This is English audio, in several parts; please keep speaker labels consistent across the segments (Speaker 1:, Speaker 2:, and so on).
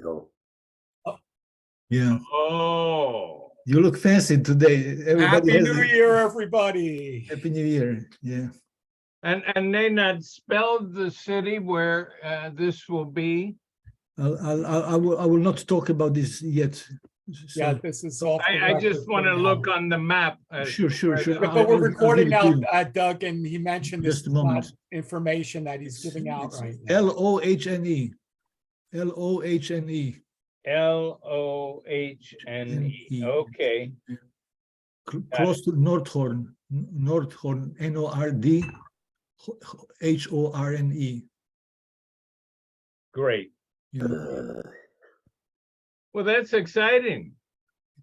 Speaker 1: ago.
Speaker 2: Yeah.
Speaker 3: Oh.
Speaker 2: You look fancy today. Everybody
Speaker 4: Happy
Speaker 2: has
Speaker 4: New Year, everybody.
Speaker 2: Happy New Year. Yeah.
Speaker 3: And Nenad, spelled the city where this will be.
Speaker 2: I will not talk about this yet. So,
Speaker 4: Yeah, this is off the
Speaker 3: I just
Speaker 4: record
Speaker 3: want to
Speaker 4: for
Speaker 3: look
Speaker 4: now.
Speaker 3: on the map.
Speaker 2: sure.
Speaker 4: But we're recording now,
Speaker 2: you.
Speaker 4: Doug, and he mentioned this
Speaker 2: Just a
Speaker 4: is not
Speaker 2: moment.
Speaker 4: information that he's giving out right now.
Speaker 2: Lohne. Lohne.
Speaker 3: Lohne. Okay.
Speaker 2: Close to Nordhorn. Nordhorn. Nordhorne.
Speaker 3: Great.
Speaker 2: Yeah,
Speaker 3: Well, that's exciting.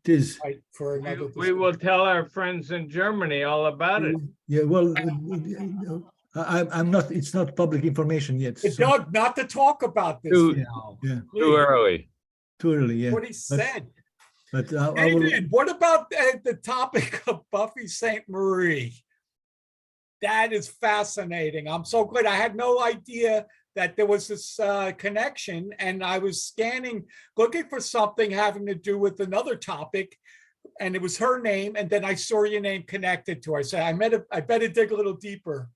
Speaker 2: it is.
Speaker 4: Right, for another
Speaker 3: We will tell our friends in Germany all about it.
Speaker 2: Yeah, well, I'm not, it's not public information yet.
Speaker 4: Hey,
Speaker 2: So,
Speaker 4: Doug, not to talk about this
Speaker 3: Too-
Speaker 4: now.
Speaker 2: yeah,
Speaker 3: Too early.
Speaker 2: too early, yeah.
Speaker 4: What he said.
Speaker 2: But I will,
Speaker 4: David, what about the topic of Buffy St. Marie? That is fascinating. I'm so glad. I had no idea that there was this connection, and I was scanning, looking for something having to do with another topic, and it was her name, and then I saw your name connected to her. I said, I better dig a little deeper.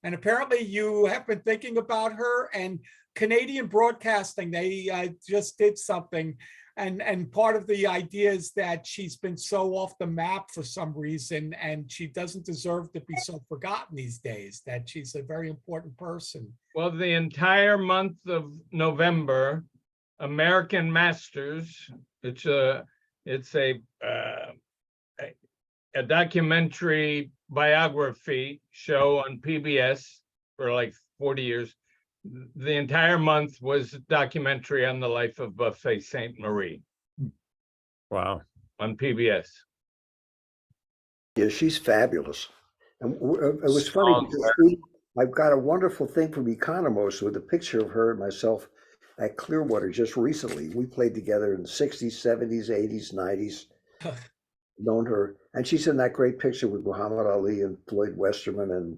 Speaker 4: And apparently you have been thinking about her, and Canadian Broadcasting, they just did something. And part of the idea is that she's been so off the map for some reason, and she doesn't deserve to be so forgotten these days, that she's a very important person.
Speaker 3: Well, the entire month of November, American Masters, it's a documentary biography show on PBS for like 40 years. The entire month was a documentary on the life of Buffy St. Marie.
Speaker 5: Wow.
Speaker 3: On PBS.
Speaker 1: Yeah, she's fabulous. And it was funny because I've got a wonderful thing from Economos with a picture of her and myself at Clearwater just recently. We played together in the 60s, 70s, 80s, 90s. Known her, and she's in that great picture with Muhammad Ali and Floyd Westerman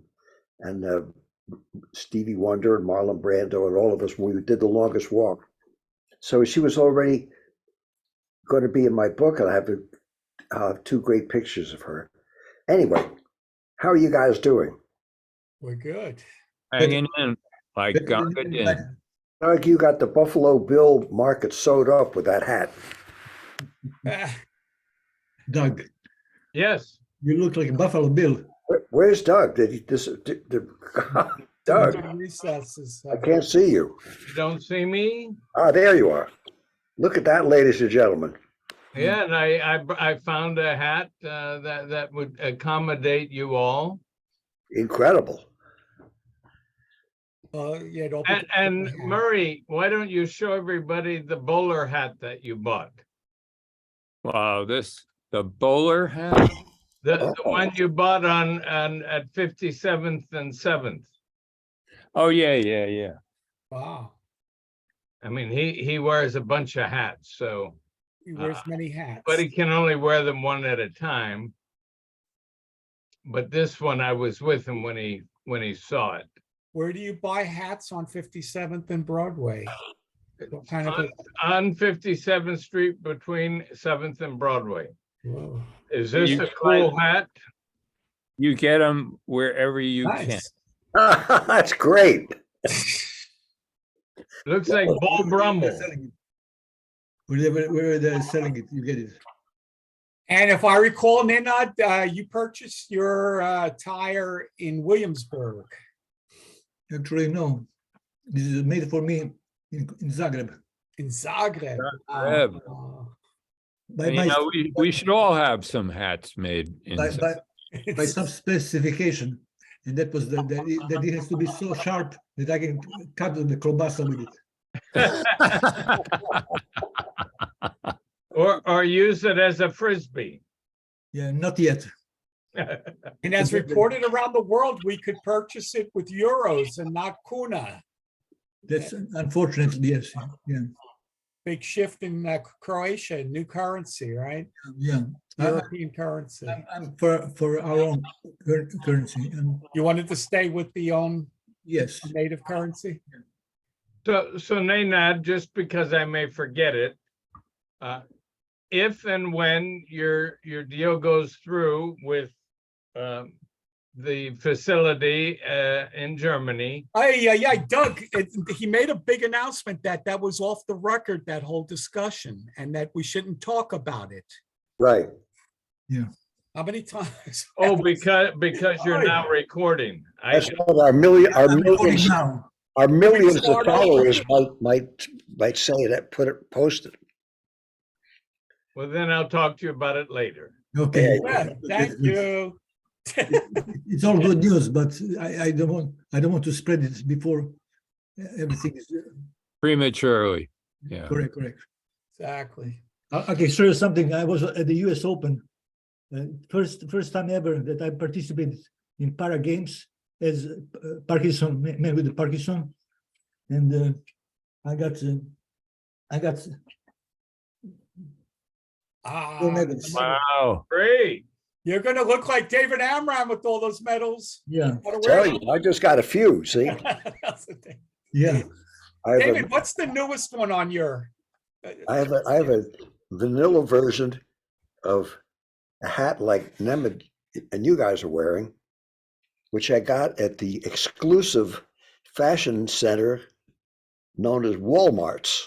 Speaker 1: and Stevie Wonder and Marlon Brando and all of us when we did The Longest Walk. So she was already going to be in my book, and I have two great pictures of her. Anyway, how are you guys doing?
Speaker 4: We're good.
Speaker 5: Hanging in like Gargadin.
Speaker 1: Doug, you got the Buffalo Bill market sewed up with that hat.
Speaker 2: Doug,
Speaker 3: Yes.
Speaker 2: you look like a Buffalo Bill.
Speaker 1: Where's Doug? Doug,
Speaker 4: Recesses.
Speaker 1: I can't see you.
Speaker 3: You don't see me?
Speaker 1: Ah, there you are. Look at that, ladies and gentlemen.
Speaker 3: Yeah, and I found a hat that would accommodate you all.
Speaker 1: Incredible.
Speaker 4: Yeah, don't
Speaker 3: And Murray, why don't you show everybody the bowler hat that you bought?
Speaker 5: Wow, the bowler hat.
Speaker 3: The one you bought on at 57th and 7th.
Speaker 5: Oh yeah.
Speaker 4: Wow.
Speaker 3: I mean, he wears a bunch of hats, so
Speaker 4: He wears many hats.
Speaker 3: but he can only wear them one at a time. But this one, I was with him when he saw it.
Speaker 4: Where do you buy hats on 57th and Broadway? What kind of
Speaker 3: On 57th Street between 7th and Broadway.
Speaker 4: Whoa.
Speaker 3: Is this
Speaker 5: You
Speaker 3: a cool hat?
Speaker 5: You get them wherever you can.
Speaker 4: Nice.
Speaker 1: That's great.
Speaker 3: Looks like Bull Brumble.
Speaker 2: Wherever they're selling it, you get it.
Speaker 4: And if I recall, Nenad, you purchased your tire in Williamsburg.
Speaker 2: Actually, no. This is made for me in Zagreb.
Speaker 4: In Zagreb.
Speaker 5: Zagreb. And, you know, we should all have some hats made in
Speaker 2: by some specification, and that was that it has to be so sharp that I can cut the kielbasa with it.
Speaker 3: Or use it as a frisbee.
Speaker 2: Yeah, not yet.
Speaker 4: And as reported around the world, we could purchase it with euros and not kuna.
Speaker 2: That's unfortunately, yes. Yeah.
Speaker 4: Big shift in Croatia, new currency, right?
Speaker 2: Yeah.
Speaker 4: European currency.
Speaker 2: I'm for our own currency. And
Speaker 4: You wanted to stay with the own
Speaker 2: yes.
Speaker 4: native currency?
Speaker 3: So Nenad, just because I may forget it, if and when your deal goes through with the facility in Germany,
Speaker 4: Yeah, Doug, he made a big announcement that was off the record, that whole discussion, and that we shouldn't talk about it.
Speaker 1: Right.
Speaker 4: How many times?
Speaker 3: oh, because you're now recording.
Speaker 1: That's what our million, our
Speaker 2: I'm recording
Speaker 1: millions,
Speaker 2: now.
Speaker 1: our millions of
Speaker 4: start over?
Speaker 1: followers might say that, post it.
Speaker 3: Well, then I'll talk to you about it later.
Speaker 2: Okay.
Speaker 4: Yeah, thank you.
Speaker 2: It's all good news, but I don't want to spread it before everything is
Speaker 5: Prematurely. Yeah.
Speaker 2: correct.
Speaker 4: Exactly.
Speaker 2: Okay, show you something. I was at the US Open. First time ever that I participated in para games as Parkinson, man with the Parkinson, and I got gold medals.
Speaker 5: Wow.
Speaker 3: Great.
Speaker 4: You're gonna look like David Amram with all those medals.
Speaker 2: Yeah,
Speaker 4: Gotta
Speaker 1: Tell
Speaker 4: wear
Speaker 1: you, I just got a few, see?
Speaker 4: them. That's the thing.
Speaker 2: yeah.
Speaker 1: I have a-
Speaker 4: David, what's the newest one on your?
Speaker 1: I have a vanilla version of a hat like Nemad and you guys are wearing, which I got at the exclusive fashion center known as Walmart's.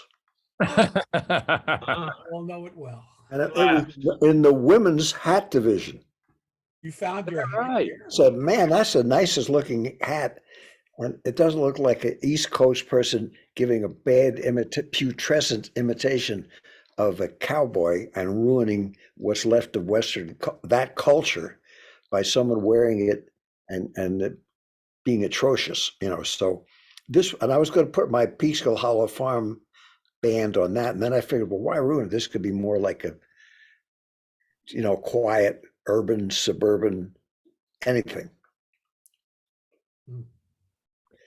Speaker 4: We'll know it well.
Speaker 1: And it was in the women's hat division.
Speaker 4: You found your
Speaker 5: Right.
Speaker 1: I said, man, that's the nicest looking hat. And it doesn't look like an East Coast person giving a bad putrescent imitation of a cowboy and ruining what's left of Western, that culture by someone wearing it and it being atrocious, So this, and I was going to put my Peekskill Hollow Farm band on that. And then I figured, well, why ruin it? This could be more like a, quiet, urban, suburban, anything.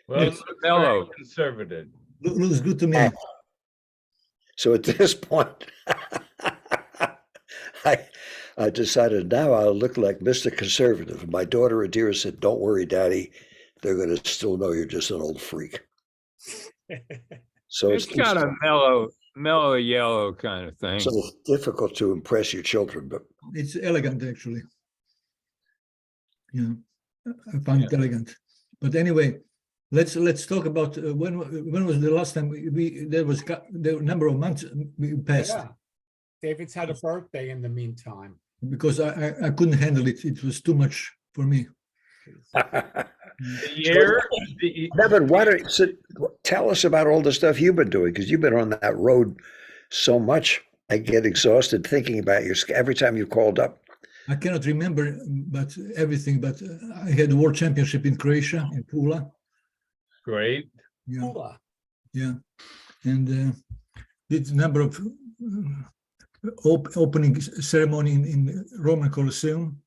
Speaker 3: Well, it
Speaker 5: It's
Speaker 3: looks
Speaker 5: mellow.
Speaker 3: very conservative.
Speaker 2: Looks good to me.
Speaker 1: So at this point, I decided now I'll look like Mr. Conservative. And my daughter Adira said, don't worry, Daddy. They're going to still know you're just an old freak. So
Speaker 5: It's got a mellow yellow kind of thing.
Speaker 1: so it's difficult to impress your children, but
Speaker 2: It's elegant, actually. Yeah, I find it elegant. But anyway, let's talk about when was the last time there was the number of months we passed,
Speaker 4: Yeah. David's had a birthday in the meantime.
Speaker 2: because I couldn't handle it. It was too much for me.
Speaker 3: The year,
Speaker 1: Nevin, tell us about all the stuff you've been doing, because you've been on that road so much. I get exhausted thinking about you every time you called up.
Speaker 2: I cannot remember but everything, but I had the World Championship in Croatia, in Pula.
Speaker 3: great.
Speaker 2: Yeah,
Speaker 4: Pula.
Speaker 2: yeah. And did a number of opening ceremony in Roman Colosseum.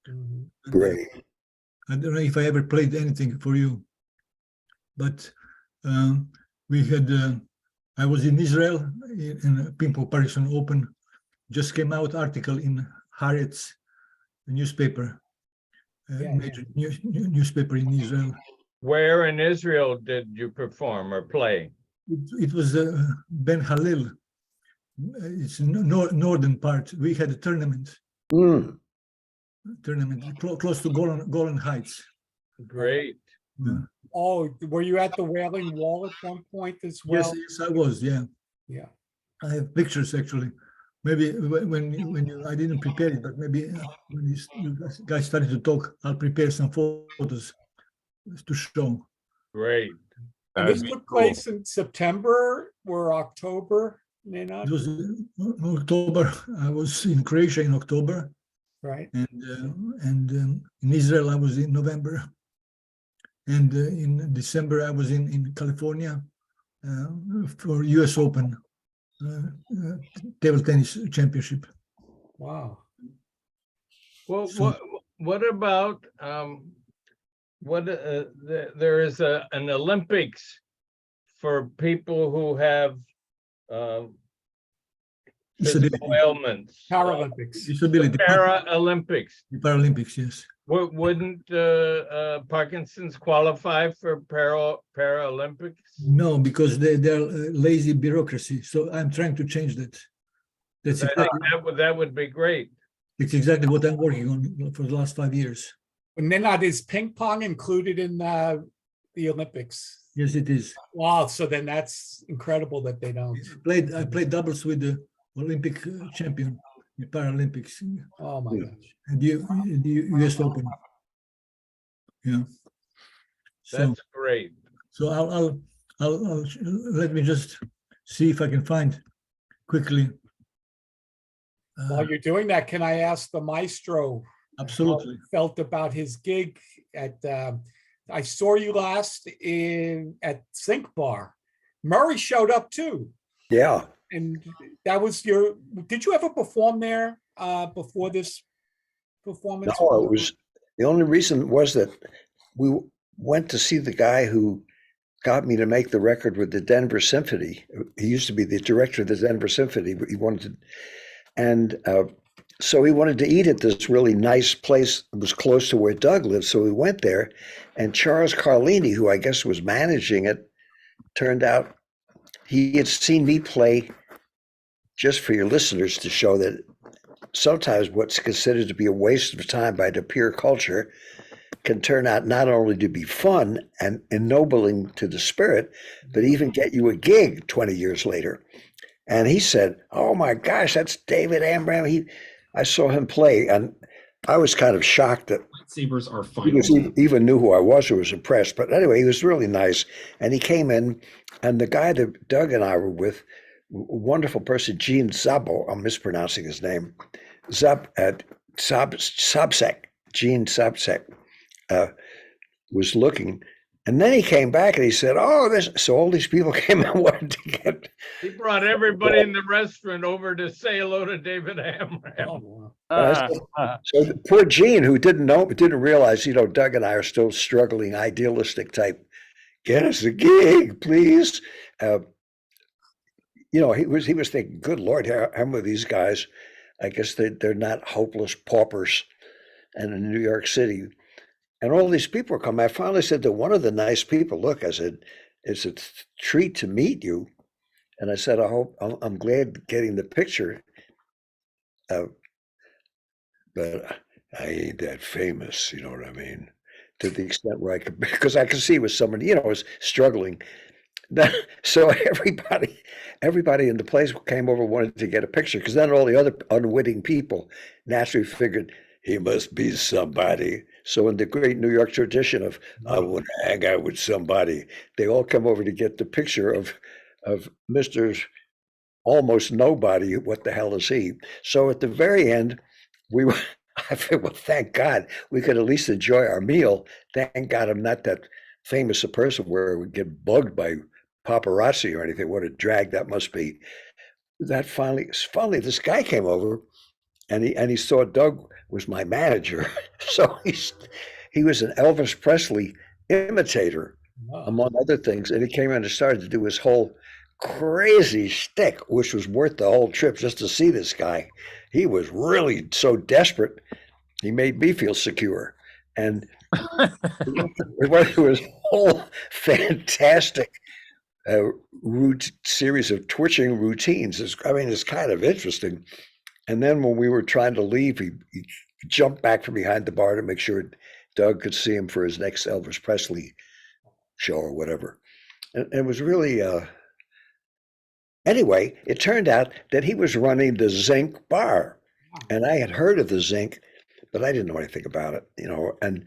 Speaker 4: Mhm.
Speaker 1: Great.
Speaker 2: I don't know if I ever played anything for you, but we had, I was in Israel in a Pimple Parkinson Open, just came out article in Haaretz newspaper,
Speaker 4: Yeah,
Speaker 2: major newspaper in Israel.
Speaker 3: Where in Israel did you perform or play?
Speaker 2: It was Ben Halil. It's northern part. We had a tournament close to Golan Heights.
Speaker 3: Great.
Speaker 2: Yeah.
Speaker 4: Oh, were you at the Wailing Wall at one point as well?
Speaker 2: Yes, I was. Yeah,
Speaker 4: Yeah.
Speaker 2: I have pictures actually. Maybe when you, I didn't prepare it, but maybe when you guys started to talk, I'll prepare some photos to show.
Speaker 3: Great.
Speaker 4: And
Speaker 5: That'd
Speaker 4: this
Speaker 5: be
Speaker 4: took
Speaker 5: cool.
Speaker 4: place in September or October, Nenad?
Speaker 2: It was October. I was in Croatia in October,
Speaker 4: Right.
Speaker 2: and in Israel I was in November, and in December I was in California for US Open table tennis championship.
Speaker 4: Wow.
Speaker 3: Well,
Speaker 2: So-
Speaker 3: what about there is an Olympics for people who have
Speaker 2: Disability.
Speaker 3: physical ailments.
Speaker 4: Paralympics.
Speaker 2: Disability.
Speaker 3: Paralympics.
Speaker 2: The Paralympics, yes.
Speaker 3: Wouldn't Parkinson's qualify for Paralympics?
Speaker 2: No, because they're lazy bureaucracy. So I'm trying to change that. That's
Speaker 3: I think that would be great.
Speaker 2: it's exactly what I'm working on for the last 5 years.
Speaker 4: And then is ping pong included in the Olympics?
Speaker 2: Yes, it is.
Speaker 4: Wow, so then that's incredible that they don't.
Speaker 2: I played doubles with the Olympic champion in Paralympics,
Speaker 4: Oh my gosh.
Speaker 2: and the US Open. Yeah. So
Speaker 3: That's great.
Speaker 2: so I'll let me just see if I can find quickly.
Speaker 4: While you're doing that, can I ask the maestro
Speaker 2: Absolutely.
Speaker 4: how he felt about his gig at I saw you last at Zinc Bar. Murray showed up too.
Speaker 1: Yeah.
Speaker 4: And that was did you ever perform there before this performance?
Speaker 1: No, it was, the only reason was that we went to see the guy who got me to make the record with the Denver Symphony. He used to be the director of the Denver Symphony. He wanted to, and so he wanted to eat at this really nice place that was close to where Doug lived. So we went there, and Charles Carlini, who I guess was managing it, turned out he had seen me play, just for your listeners to show that sometimes what's considered to be a waste of time by the pure culture can turn out not only to be fun and ennobling to the spirit, but even get you a gig 20 years later. And he said, "Oh my gosh, that's David Amram." I saw him play, and I was kind of shocked that
Speaker 6: lightsabers are
Speaker 1: he even knew who I was, or was impressed. But anyway, he was really nice. And he came in, and the guy that Doug and I were with, a wonderful person, Gene Zabo, I'm mispronouncing his name, Sabsek, Gene Sabsek, was looking. And then he came back and he said, "Oh, so all these people came and wanted to get."
Speaker 3: He brought everybody in the restaurant over to say hello to David Amram.
Speaker 4: Oh, wow.
Speaker 1: So poor Gene, who didn't realize, Doug and I are still struggling, idealistic type. Get us a gig, please. He was thinking, good Lord, how many of these guys, I guess they're not hopeless paupers, and in New York City. And all these people come. I finally said to one of the nice people, "Look," I said, "it's a treat to meet you." And I said, I'm glad getting the picture. But I ain't that famous, you know what I mean? To the extent where I could, because I could see with somebody, was struggling. So everybody in the place came over, wanted to get a picture, because then all the other unwitting people naturally figured he must be somebody. So in the great New York tradition of, I want to hang out with somebody, they all come over to get the picture of Mr. Almost Nobody. What the hell is he? So at the very end, I feel, well, thank God we could at least enjoy our meal. Thank God I'm not that famous a person where we get bugged by paparazzi or anything. What a drag that must be. That finally this guy came over, and he saw Doug was my manager. So he was an Elvis Presley imitator, among other things. And he came in and started to do his whole crazy shtick, which was worth the whole trip just to see this guy. He was really so desperate. He made me feel secure. And it was a whole fantastic series of twitching routines. It's kind of interesting. And then when we were trying to leave, he jumped back from behind the bar to make sure Doug could see him for his next Elvis Presley show or whatever. And it was really, anyway, it turned out that he was running the Zinc Bar. And I had heard of the Zinc, but I didn't know anything about it, And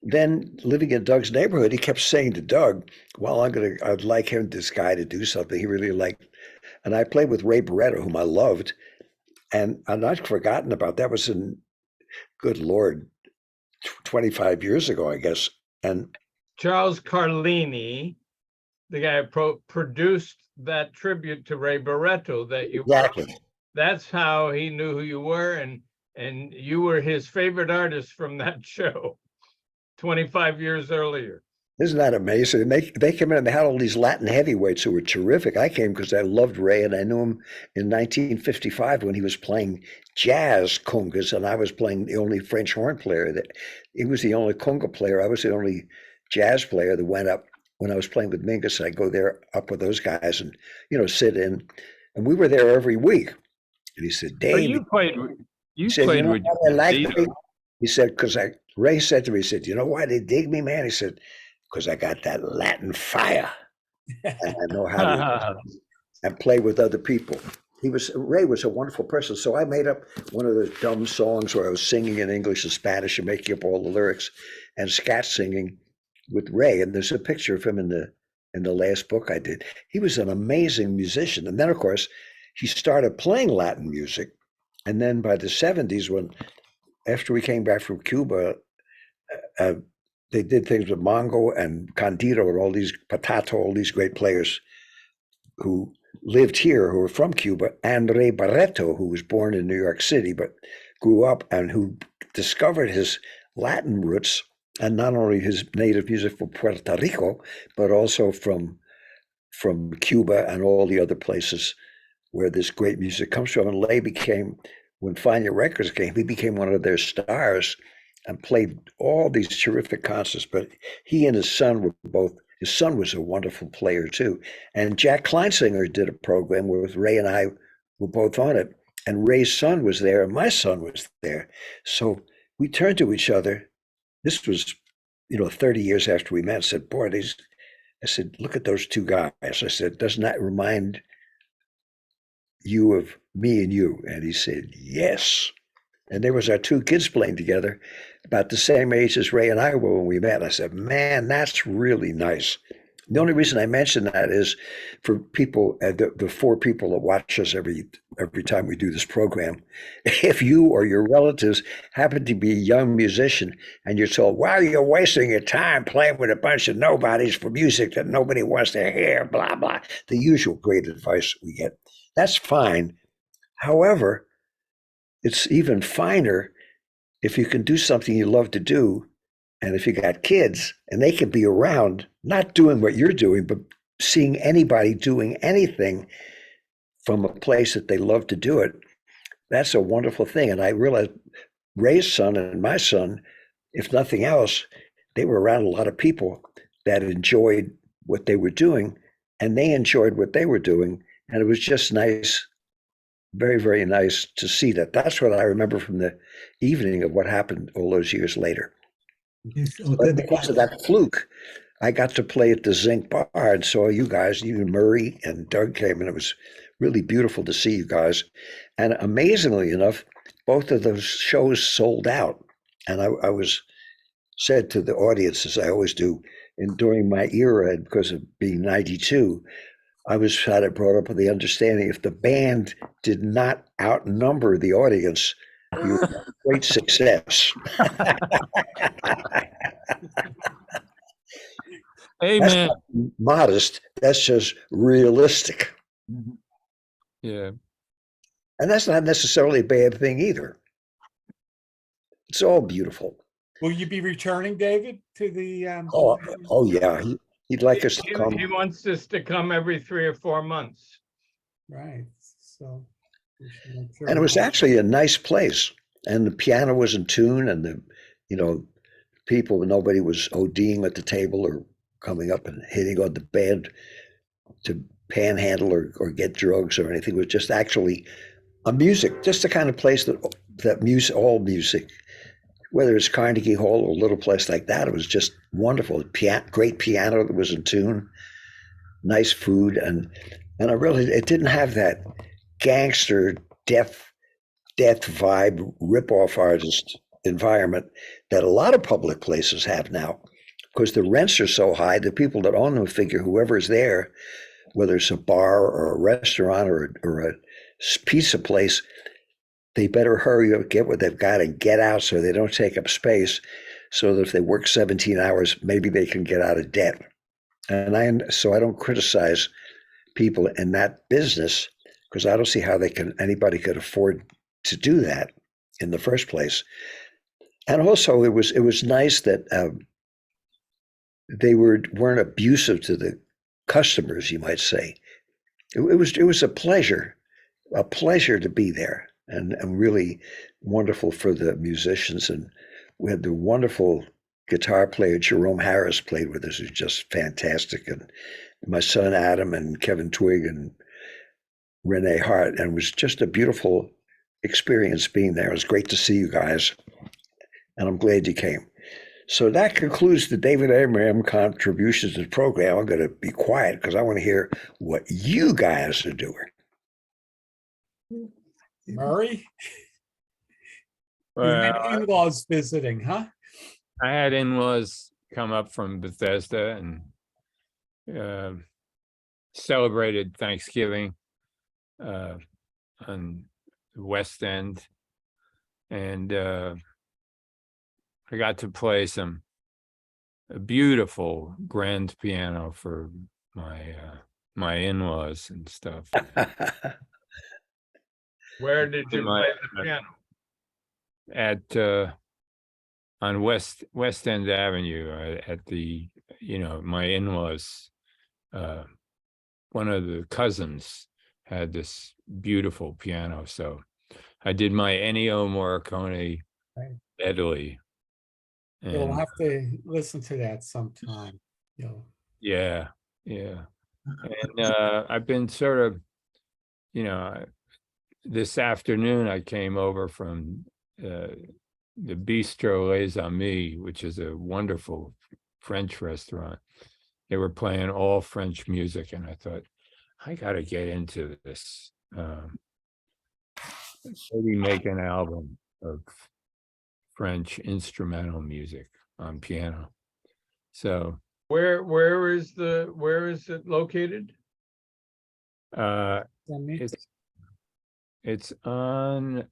Speaker 1: then living in Doug's neighborhood, he kept saying to Doug, "Well, I'd like this guy to do something he really liked." And I played with Ray Barretto, whom I loved. And I'm not forgotten about that. Was in, good Lord, 25 years ago, I guess. And
Speaker 3: Charles Carlini, the guy who produced that tribute to Ray Barretto that you
Speaker 1: exactly.
Speaker 3: That's how he knew who you were, and you were his favorite artist from that show 25 years earlier.
Speaker 1: Isn't that amazing? And they came in and they had all these Latin heavyweights who were terrific. I came because I loved Ray, and I knew him in 1955 when he was playing jazz congas, and I was playing the only French horn player. That he was the only conga player. I was the only jazz player that went up when I was playing with Mingus. I'd go there up with those guys and sit in, and we were there every week. And he said,
Speaker 5: But
Speaker 1: "Dave,"
Speaker 5: you played
Speaker 1: he said,
Speaker 5: with
Speaker 1: why they like
Speaker 5: Dave.
Speaker 1: me? He said, because Ray said to me, he said, "You know why they dig me, man?" He said, "Because I got that Latin fire, and I know how to and play with other people." Ray was a wonderful person. So I made up one of those dumb songs where I was singing in English and Spanish and making up all the lyrics and scat singing with Ray. And there's a picture of him in the last book I did. He was an amazing musician. And then, of course, he started playing Latin music. And then by the 70s, after we came back from Cuba, they did things with Mongo and Candido and all these Patato, all these great players who lived here, who were from Cuba. Andre Barreto, who was born in New York City, but grew up and who discovered his Latin roots, and not only his native music from Puerto Rico, but also from Cuba and all the other places where this great music comes from. And Lay became, when Fania Records came, he became one of their stars and played all these terrific concerts. But he and his son his son was a wonderful player too. And Jack Kleinsinger did a program where Ray and I were both on it. And Ray's son was there and my son was there. So we turned to each other. This was, 30 years after we met. I said, "Boy, I said, look at those two guys." I said, "Doesn't that remind you of me and you?" And he said, "Yes." And there was our two kids playing together, about the same age as Ray and I were when we met. I said, "Man, that's really nice." The only reason I mention that is for people, the four people that watch us every time we do this program. If you or your relatives happen to be a young musician and you're told, "Wow, you're wasting your time playing with a bunch of nobodies for music that nobody wants to hear," blah, blah, the usual great advice we get, that's fine. However, it's even finer if you can do something you love to do. And if you got kids and they can be around, not doing what you're doing, but seeing anybody doing anything from a place that they love to do it, that's a wonderful thing. And I realized Ray's son and my son, if nothing else, they were around a lot of people that enjoyed what they were doing, and they enjoyed what they were doing. And it was just nice, very, very nice to see that. That's what I remember from the evening of what happened all those years later. But because of that fluke, I got to play at the Zinc Bar and saw you guys, even Murray and Doug came, and it was really beautiful to see you guys. And amazingly enough, both of those shows sold out. And I was said to the audience, as I always do, and during my era, because of being 92, I had it brought up with the understanding if the band did not outnumber the audience, you were a great success.
Speaker 5: Amen.
Speaker 1: That's not modest. That's just realistic.
Speaker 5: Yeah.
Speaker 1: And that's not necessarily a bad thing either. It's all beautiful.
Speaker 4: Will you be returning, David, to the?
Speaker 1: Oh yeah. He'd like us to come.
Speaker 3: He wants us to come every 3 or 4 months.
Speaker 4: Right. So.
Speaker 1: And it was actually a nice place. And the piano was in tune, and nobody was ODing at the table or coming up and hitting on the band to panhandle or get drugs or anything. It was just actually just the kind of place that all music, whether it's Carnegie Hall or a little place like that, it was just wonderful. Great piano that was in tune, nice food, and it didn't have that gangster death vibe rip-off artist environment that a lot of public places have now, because the rents are so high. The people that own them figure whoever's there, whether it's a bar or a restaurant or a pizza place, they better hurry up, get what they've got and get out so they don't take up space, so that if they work 17 hours, maybe they can get out of debt. So I don't criticize people in that business, because I don't see how anybody could afford to do that in the first place. And also it was nice that they weren't abusive to the customers, you might say. It was a pleasure to be there, and really wonderful for the musicians. And we had the wonderful guitar player Jerome Harris played with us, who's just fantastic, and my son Adam and Kevin Twig and Renee Hart, and it was just a beautiful experience being there. It was great to see you guys, and I'm glad you came. So that concludes the David Amram contributions to the program. I'm going to be quiet because I want to hear what you guys are doing.
Speaker 4: Murray? You
Speaker 5: Well,
Speaker 4: had in-laws visiting, huh?
Speaker 5: I had in-laws come up from Bethesda and celebrated Thanksgiving on the West End, and I got to play a beautiful grand piano for my in-laws and stuff.
Speaker 3: Where did you play the piano?
Speaker 5: At on West End Avenue, at the, my in-laws, one of the cousins had this beautiful piano, so I did my Ennio Morricone
Speaker 4: Right.
Speaker 5: medley.
Speaker 4: You'll
Speaker 5: And
Speaker 4: have to listen to that sometime.
Speaker 5: yeah. And I've been sort of, this afternoon I came over from the Bistro Les Amis, which is a wonderful French restaurant. They were playing all French music, and I thought, I got to get into this. Maybe make an album of French instrumental music on piano. So
Speaker 3: Where is it located?
Speaker 5: It's on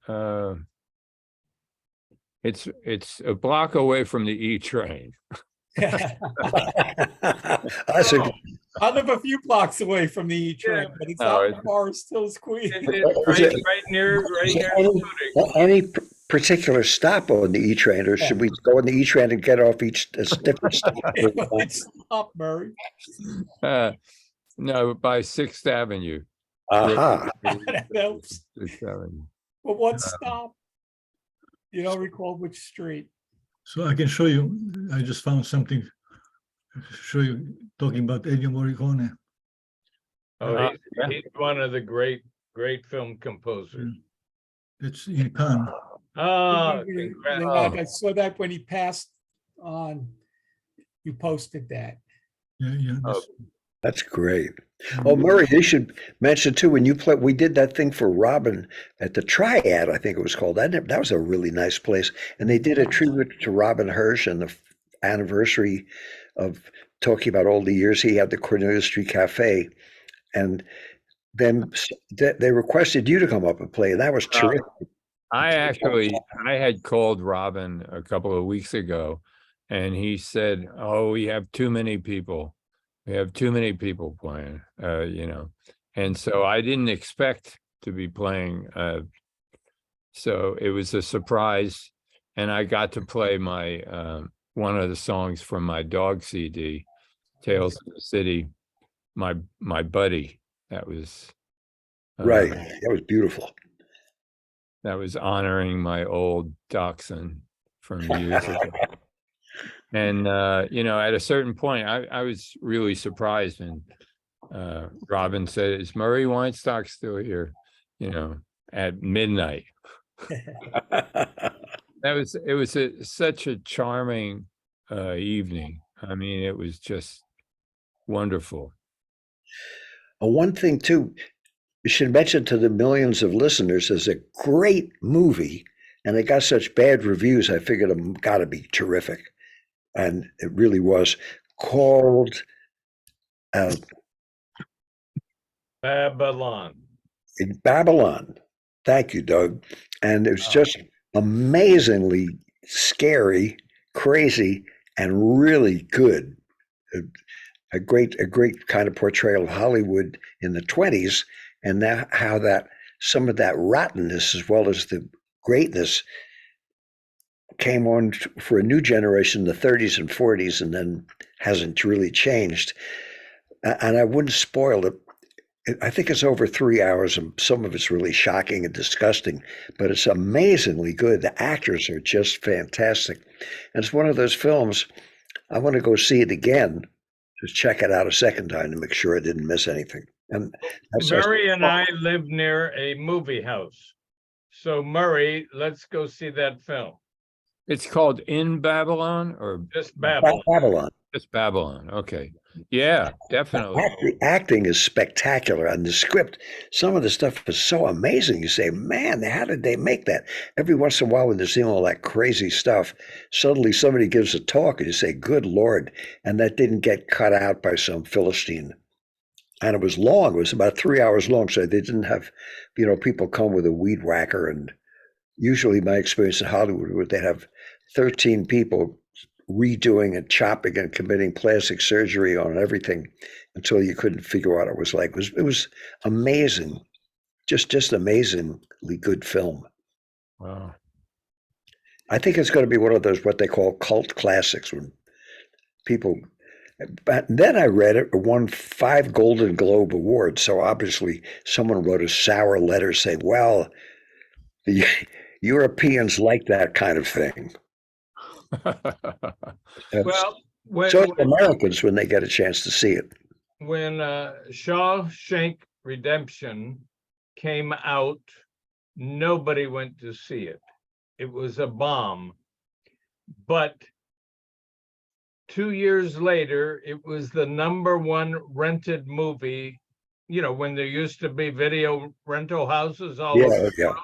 Speaker 5: it's a block away from the E train.
Speaker 4: I live a few blocks away from the E train, but it's not as far as Stills Queen.
Speaker 3: Right near
Speaker 1: Any particular stop on the E train, or should we go on the E train and get off each different stop?
Speaker 4: Stop, Murray.
Speaker 5: No, by 6th Avenue.
Speaker 1: Aha.
Speaker 4: That helps.
Speaker 5: 6th Avenue.
Speaker 4: But what stop? You don't recall which street?
Speaker 2: So I can show you, I just found something to show you, talking about Ennio Morricone.
Speaker 3: Oh, he's one of the great film composers.
Speaker 2: It's in Cannes.
Speaker 3: Oh,
Speaker 4: I saw that when he passed on. You posted that.
Speaker 2: Yeah.
Speaker 1: That's great. Oh, Murray, you should mention too, when you play, we did that thing for Robin at the Triad, I think it was called. That was a really nice place. And they did a tribute to Robin Hirsch and the anniversary of talking about all the years he had the Cornelia Street Cafe. And then they requested you to come up and play. And that was terrific.
Speaker 5: I had called Robin a couple of weeks ago, and he said, "Oh, we have too many people. We have too many people playing, and so I didn't expect to be playing. So it was a surprise, and I got to play my one of the songs from my dog CD, Tales of the City, my buddy. That was
Speaker 1: Right. That was beautiful.
Speaker 5: That was honoring my old dachshund from years ago. And, at a certain point, I was really surprised. And Robin said, "Is Murray Weinstock still here?" At midnight. It was such a charming evening. I mean, it was just wonderful.
Speaker 1: One thing too, you should mention to the millions of listeners, is a great movie, and it got such bad reviews. I figured it got to be terrific. And it really was, called
Speaker 3: Babylon.
Speaker 1: in Babylon. Thank you, Doug. And it was just amazingly scary, crazy, and really good. A great kind of portrayal of Hollywood in the 20s, and how that some of that rottenness as well as the greatness came on for a new generation in the 30s and 40s, and then hasn't really changed. And I wouldn't spoil it. I think it's over 3 hours, and some of it's really shocking and disgusting, but it's amazingly good. The actors are just fantastic. And it's one of those films, I want to go see it again, to check it out a second time to make sure I didn't miss anything. And
Speaker 3: Murray and I live near a movie house. So Murray, let's go see that film.
Speaker 5: It's called In Babylon or
Speaker 3: Just Babylon.
Speaker 1: Babylon.
Speaker 5: just Babylon? Okay. Yeah, definitely.
Speaker 1: The acting is spectacular, and the script, some of the stuff is so amazing. You say, man, how did they make that? Every once in a while, when they're seeing all that crazy stuff, suddenly somebody gives a talk and you say, good Lord. And that didn't get cut out by some Philistine. And it was long. It was about 3 hours long. So they didn't have, people come with a weed whacker. And usually my experience in Hollywood was they'd have 13 people redoing and chopping and committing plastic surgery on everything until you couldn't figure out what it was like. It was amazing, just amazingly good film.
Speaker 5: Wow.
Speaker 1: I think it's going to be one of those what they call cult classics when people. But then I read it won 5 Golden Globe awards. So obviously someone wrote a sour letter saying, "Well, the Europeans like that kind of thing."
Speaker 3: Well,
Speaker 1: So do Americans when they get a chance to see it.
Speaker 3: when Shawshank Redemption came out, nobody went to see it. It was a bomb. But 2 years later, it was the #1 rented movie. When there used to be video rental houses all over the world.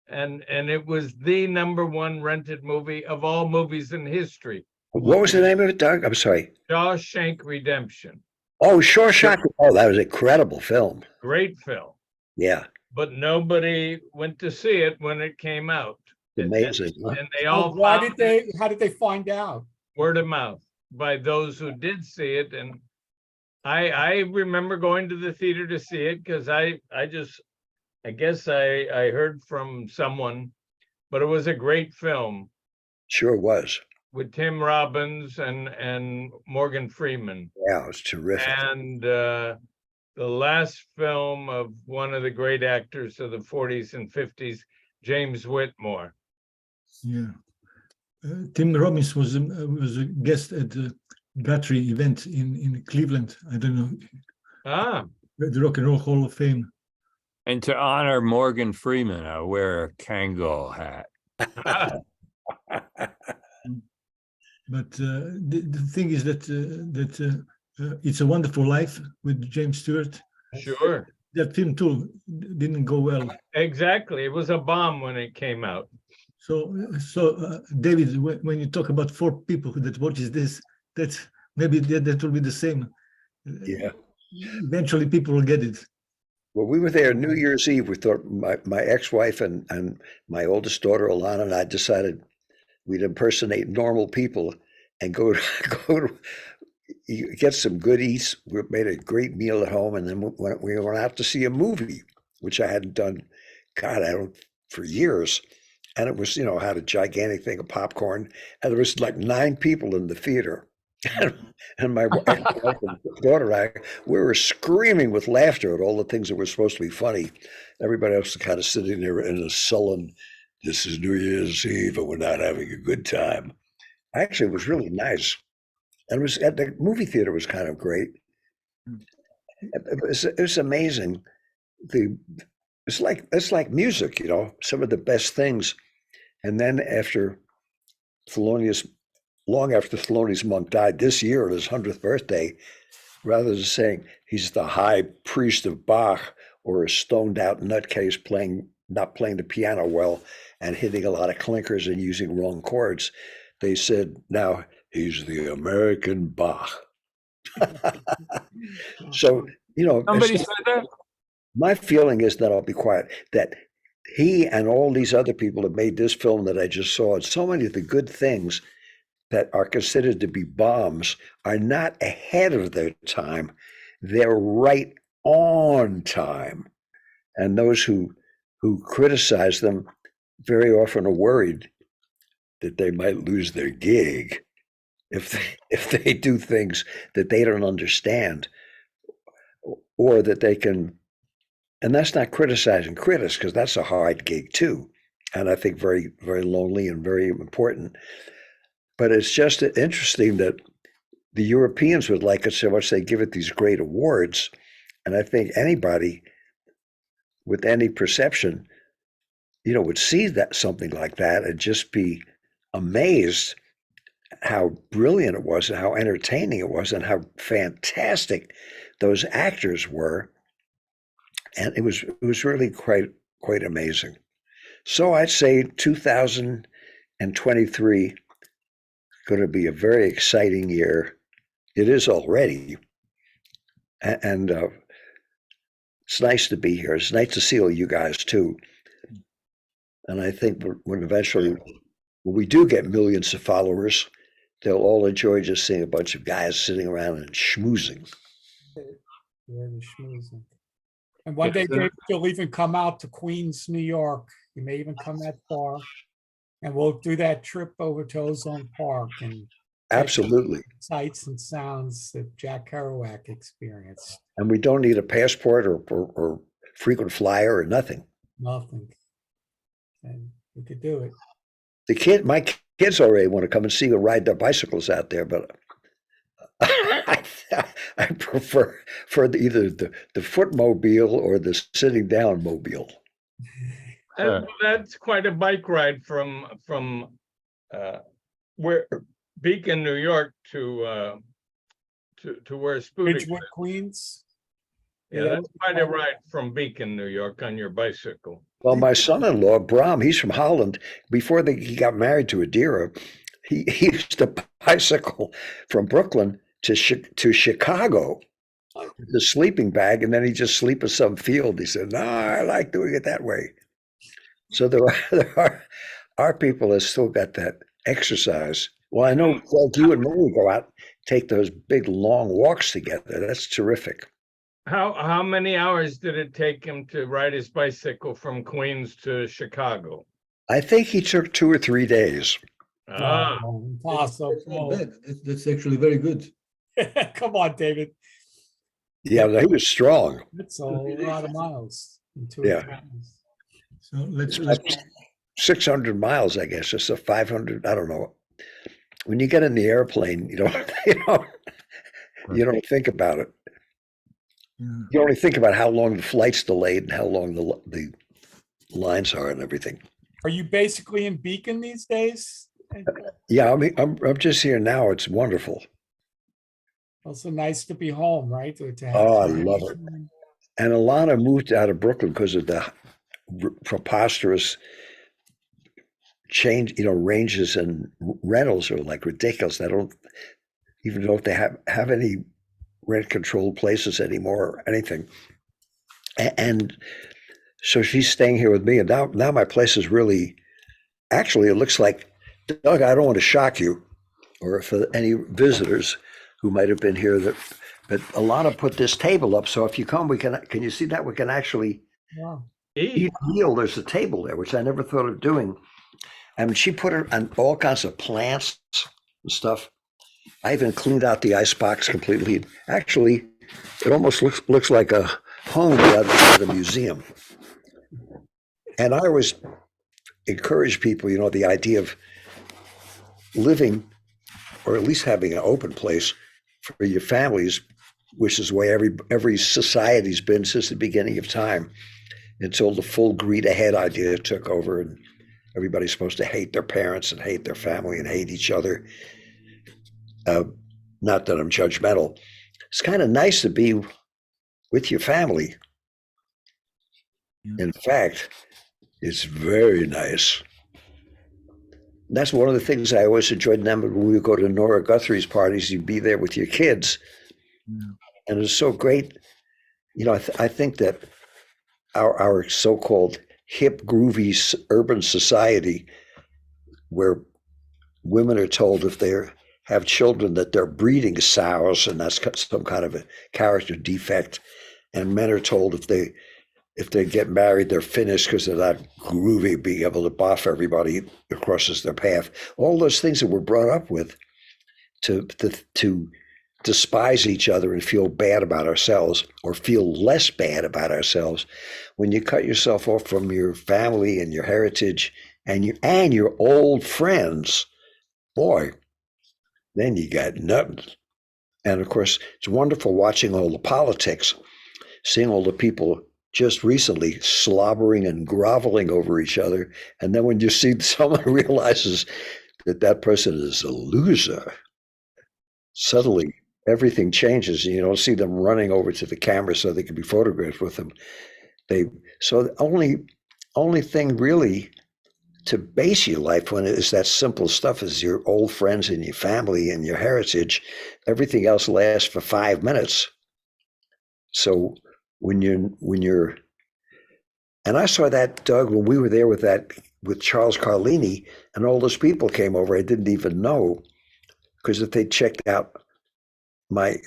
Speaker 3: And it was the #1 rented movie of all movies in history.
Speaker 1: What was the name of it, Doug? I'm sorry.
Speaker 3: Shawshank Redemption.
Speaker 1: Oh, Shawshank. Oh, that was an incredible film.
Speaker 3: Great film.
Speaker 1: Yeah,
Speaker 3: But nobody went to see it when it came out.
Speaker 1: amazing. Huh?
Speaker 3: And they all
Speaker 4: How
Speaker 3: found
Speaker 4: did they find out?
Speaker 3: word of mouth by those who did see it. And I remember going to the theater to see it because I guess I heard from someone, but it was a great film
Speaker 1: Sure was.
Speaker 3: with Tim Robbins and Morgan Freeman.
Speaker 1: Yeah, it was terrific.
Speaker 3: And the last film of one of the great actors of the 40s and 50s, James Whitmore.
Speaker 2: Yeah. Tim Robbins was a guest at the Guthrie event in Cleveland. I don't know, the Rock and Roll Hall of Fame.
Speaker 5: And to honor Morgan Freeman, I wear a Kangol hat.
Speaker 2: But the thing is that It's a Wonderful Life with James Stewart.
Speaker 3: Sure.
Speaker 2: That film too didn't go well.
Speaker 3: Exactly. It was a bomb when it came out.
Speaker 2: So David, when you talk about 4 people that watches this, that's maybe that will be the same.
Speaker 1: Yeah.
Speaker 2: Eventually, people will get it.
Speaker 1: Well, we were there New Year's Eve. We thought my ex-wife and my oldest daughter, Alana, and I decided we'd impersonate normal people and go to get some good eats. We made a great meal at home, and then we went out to see a movie, which I hadn't done, for years. And it was, had a gigantic thing of popcorn, and there was like 9 people in the theater. And my wife and daughter and I, we were screaming with laughter at all the things that were supposed to be funny. Everybody else was kind of sitting there in a sullen, this is New Year's Eve and we're not having a good time. Actually, it was really nice. And it was at the movie theater was kind of great. It was amazing. It's like music, some of the best things. And then long after Thelonious Monk died this year on his 100th birthday, rather than saying he's the high priest of Bach or a stoned out nutcase not playing the piano well and hitting a lot of clinkers and using wrong chords, they said, now he's the American Bach. So,
Speaker 5: Somebody said that?
Speaker 1: My feeling is that, I'll be quiet, that he and all these other people have made this film that I just saw, and so many of the good things that are considered to be bombs are not ahead of their time. They're right on time. And those who criticize them very often are worried that they might lose their gig. if they do things that they don't understand, or that they can, and that's not criticizing critics, because that's a hard gig too, and I think very, very lonely and very important. But it's just interesting that the Europeans would like it so much they give it these great awards, and I think anybody with any perception, would see that something like that and just be amazed how brilliant it was and how entertaining it was and how fantastic those actors were. And it was really quite amazing. So I'd say 2023 going to be a very exciting year. It is already. And it's nice to be here. It's nice to see all you guys too. And I think when eventually, when we do get millions of followers, they'll all enjoy just seeing a bunch of guys sitting around and schmoozing.
Speaker 4: Yeah, the schmoozing. And one day, David, you'll even come out to Queens, New York. You may even come that far. And we'll do that trip over to Ozone Park and
Speaker 1: Absolutely.
Speaker 4: sights and sounds that Jack Kerouac experienced.
Speaker 1: And we don't need a passport or frequent flyer or nothing.
Speaker 4: Nothing. And we could do it.
Speaker 1: My kids already want to come and see you ride their bicycles out there, but I prefer either the footmobile or the sitting down mobile.
Speaker 3: That's quite a bike ride from where Beacon, New York to where Spooty
Speaker 4: Ridgewood,
Speaker 3: is.
Speaker 4: Queens.
Speaker 3: Yeah, that's quite a ride from Beacon, New York on your bicycle.
Speaker 1: Well, my son-in-law, Bram, he's from Holland. Before he got married to Adira, he used to bicycle from Brooklyn to Chicago, the sleeping bag, and then he'd just sleep in some field. He said, "No, I like doing it that way." So there are people that still got that exercise. Well, I know, like you and Mary go out, take those big long walks together. That's terrific.
Speaker 3: How many hours did it take him to ride his bicycle from Queens to Chicago?
Speaker 1: I think he took 2 or 3 days.
Speaker 3: Ah,
Speaker 4: Impossible.
Speaker 2: That's actually very good.
Speaker 4: Come on, David.
Speaker 1: Yeah, he was strong.
Speaker 4: That's a lot of miles. In 2
Speaker 1: Yeah.
Speaker 4: hours.
Speaker 2: So let's
Speaker 1: 600 miles, I guess. It's a 500. I don't know. When you get in the airplane, you don't think about it.
Speaker 2: yeah.
Speaker 1: You only think about how long the flight's delayed and how long the lines are and everything.
Speaker 4: Are you basically in Beacon these days?
Speaker 1: Yeah, I mean, I'm just here now. It's wonderful.
Speaker 4: Also nice to be home, right? To have
Speaker 1: Oh, I
Speaker 4: some-
Speaker 1: love it. And Alana moved out of Brooklyn because of the preposterous change, ranges and rentals are like ridiculous. I don't even know if they have any rent controlled places anymore or anything. And so she's staying here with me. And now my place is really, actually, it looks like, Doug, I don't want to shock you or for any visitors who might have been here, but Alana put this table up. So if you come, can you see that? We can actually
Speaker 4: Wow.
Speaker 1: eat a meal. There's a table there, which I never thought of doing. And she put it on all kinds of plants and stuff. I even cleaned out the icebox completely. Actually, it almost looks like a home rather than a museum. And I always encourage people, the idea of living, or at least having an open place for your families, which is the way every society's been since the beginning of time, until the full greed ahead idea took over and everybody's supposed to hate their parents and hate their family and hate each other. Not that I'm judgmental. It's kind of nice to be with your family.
Speaker 2: Yeah.
Speaker 1: In fact, it's very nice. That's one of the things I always enjoyed them when we would go to Nora Guthrie's parties. You'd be there with your kids.
Speaker 2: Yeah.
Speaker 1: And it was so great. I think that our so-called hip, groovy urban society, where women are told if they have children that they're breeding sows, and that's some kind of a character defect, and men are told if they get married, they're finished because they're not groovy, being able to boff everybody that crosses their path. All those things that we're brought up with to despise each other and feel bad about ourselves, or feel less bad about ourselves. When you cut yourself off from your family and your heritage and your old friends, boy, then you got nothing. And of course, it's wonderful watching all the politics, seeing all the people just recently slobbering and groveling over each other. And then when you see someone realizes that that person is a loser, suddenly everything changes. You don't see them running over to the camera so they can be photographed with them. So the only thing really to base your life on is that simple stuff, is your old friends and your family and your heritage. Everything else lasts for 5 minutes. So when you're, and I saw that, Doug, when we were there with Charles Carlini, and all those people came over, I didn't even know, because if they checked out my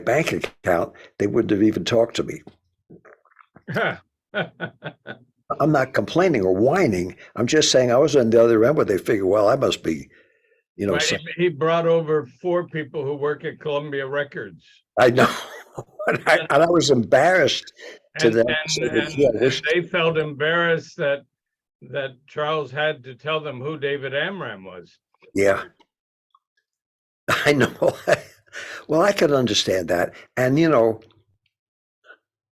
Speaker 1: bank account, they wouldn't have even talked to me. I'm not complaining or whining. I'm just saying I was on the other end where they figure, well, I must be,
Speaker 3: But he brought over 4 people who work at Columbia Records.
Speaker 1: I know. and I was embarrassed to
Speaker 3: And,
Speaker 1: them.
Speaker 3: and they felt embarrassed that Charles had to tell them who David Amram was.
Speaker 1: Yeah. I know. Well, I could understand that. And,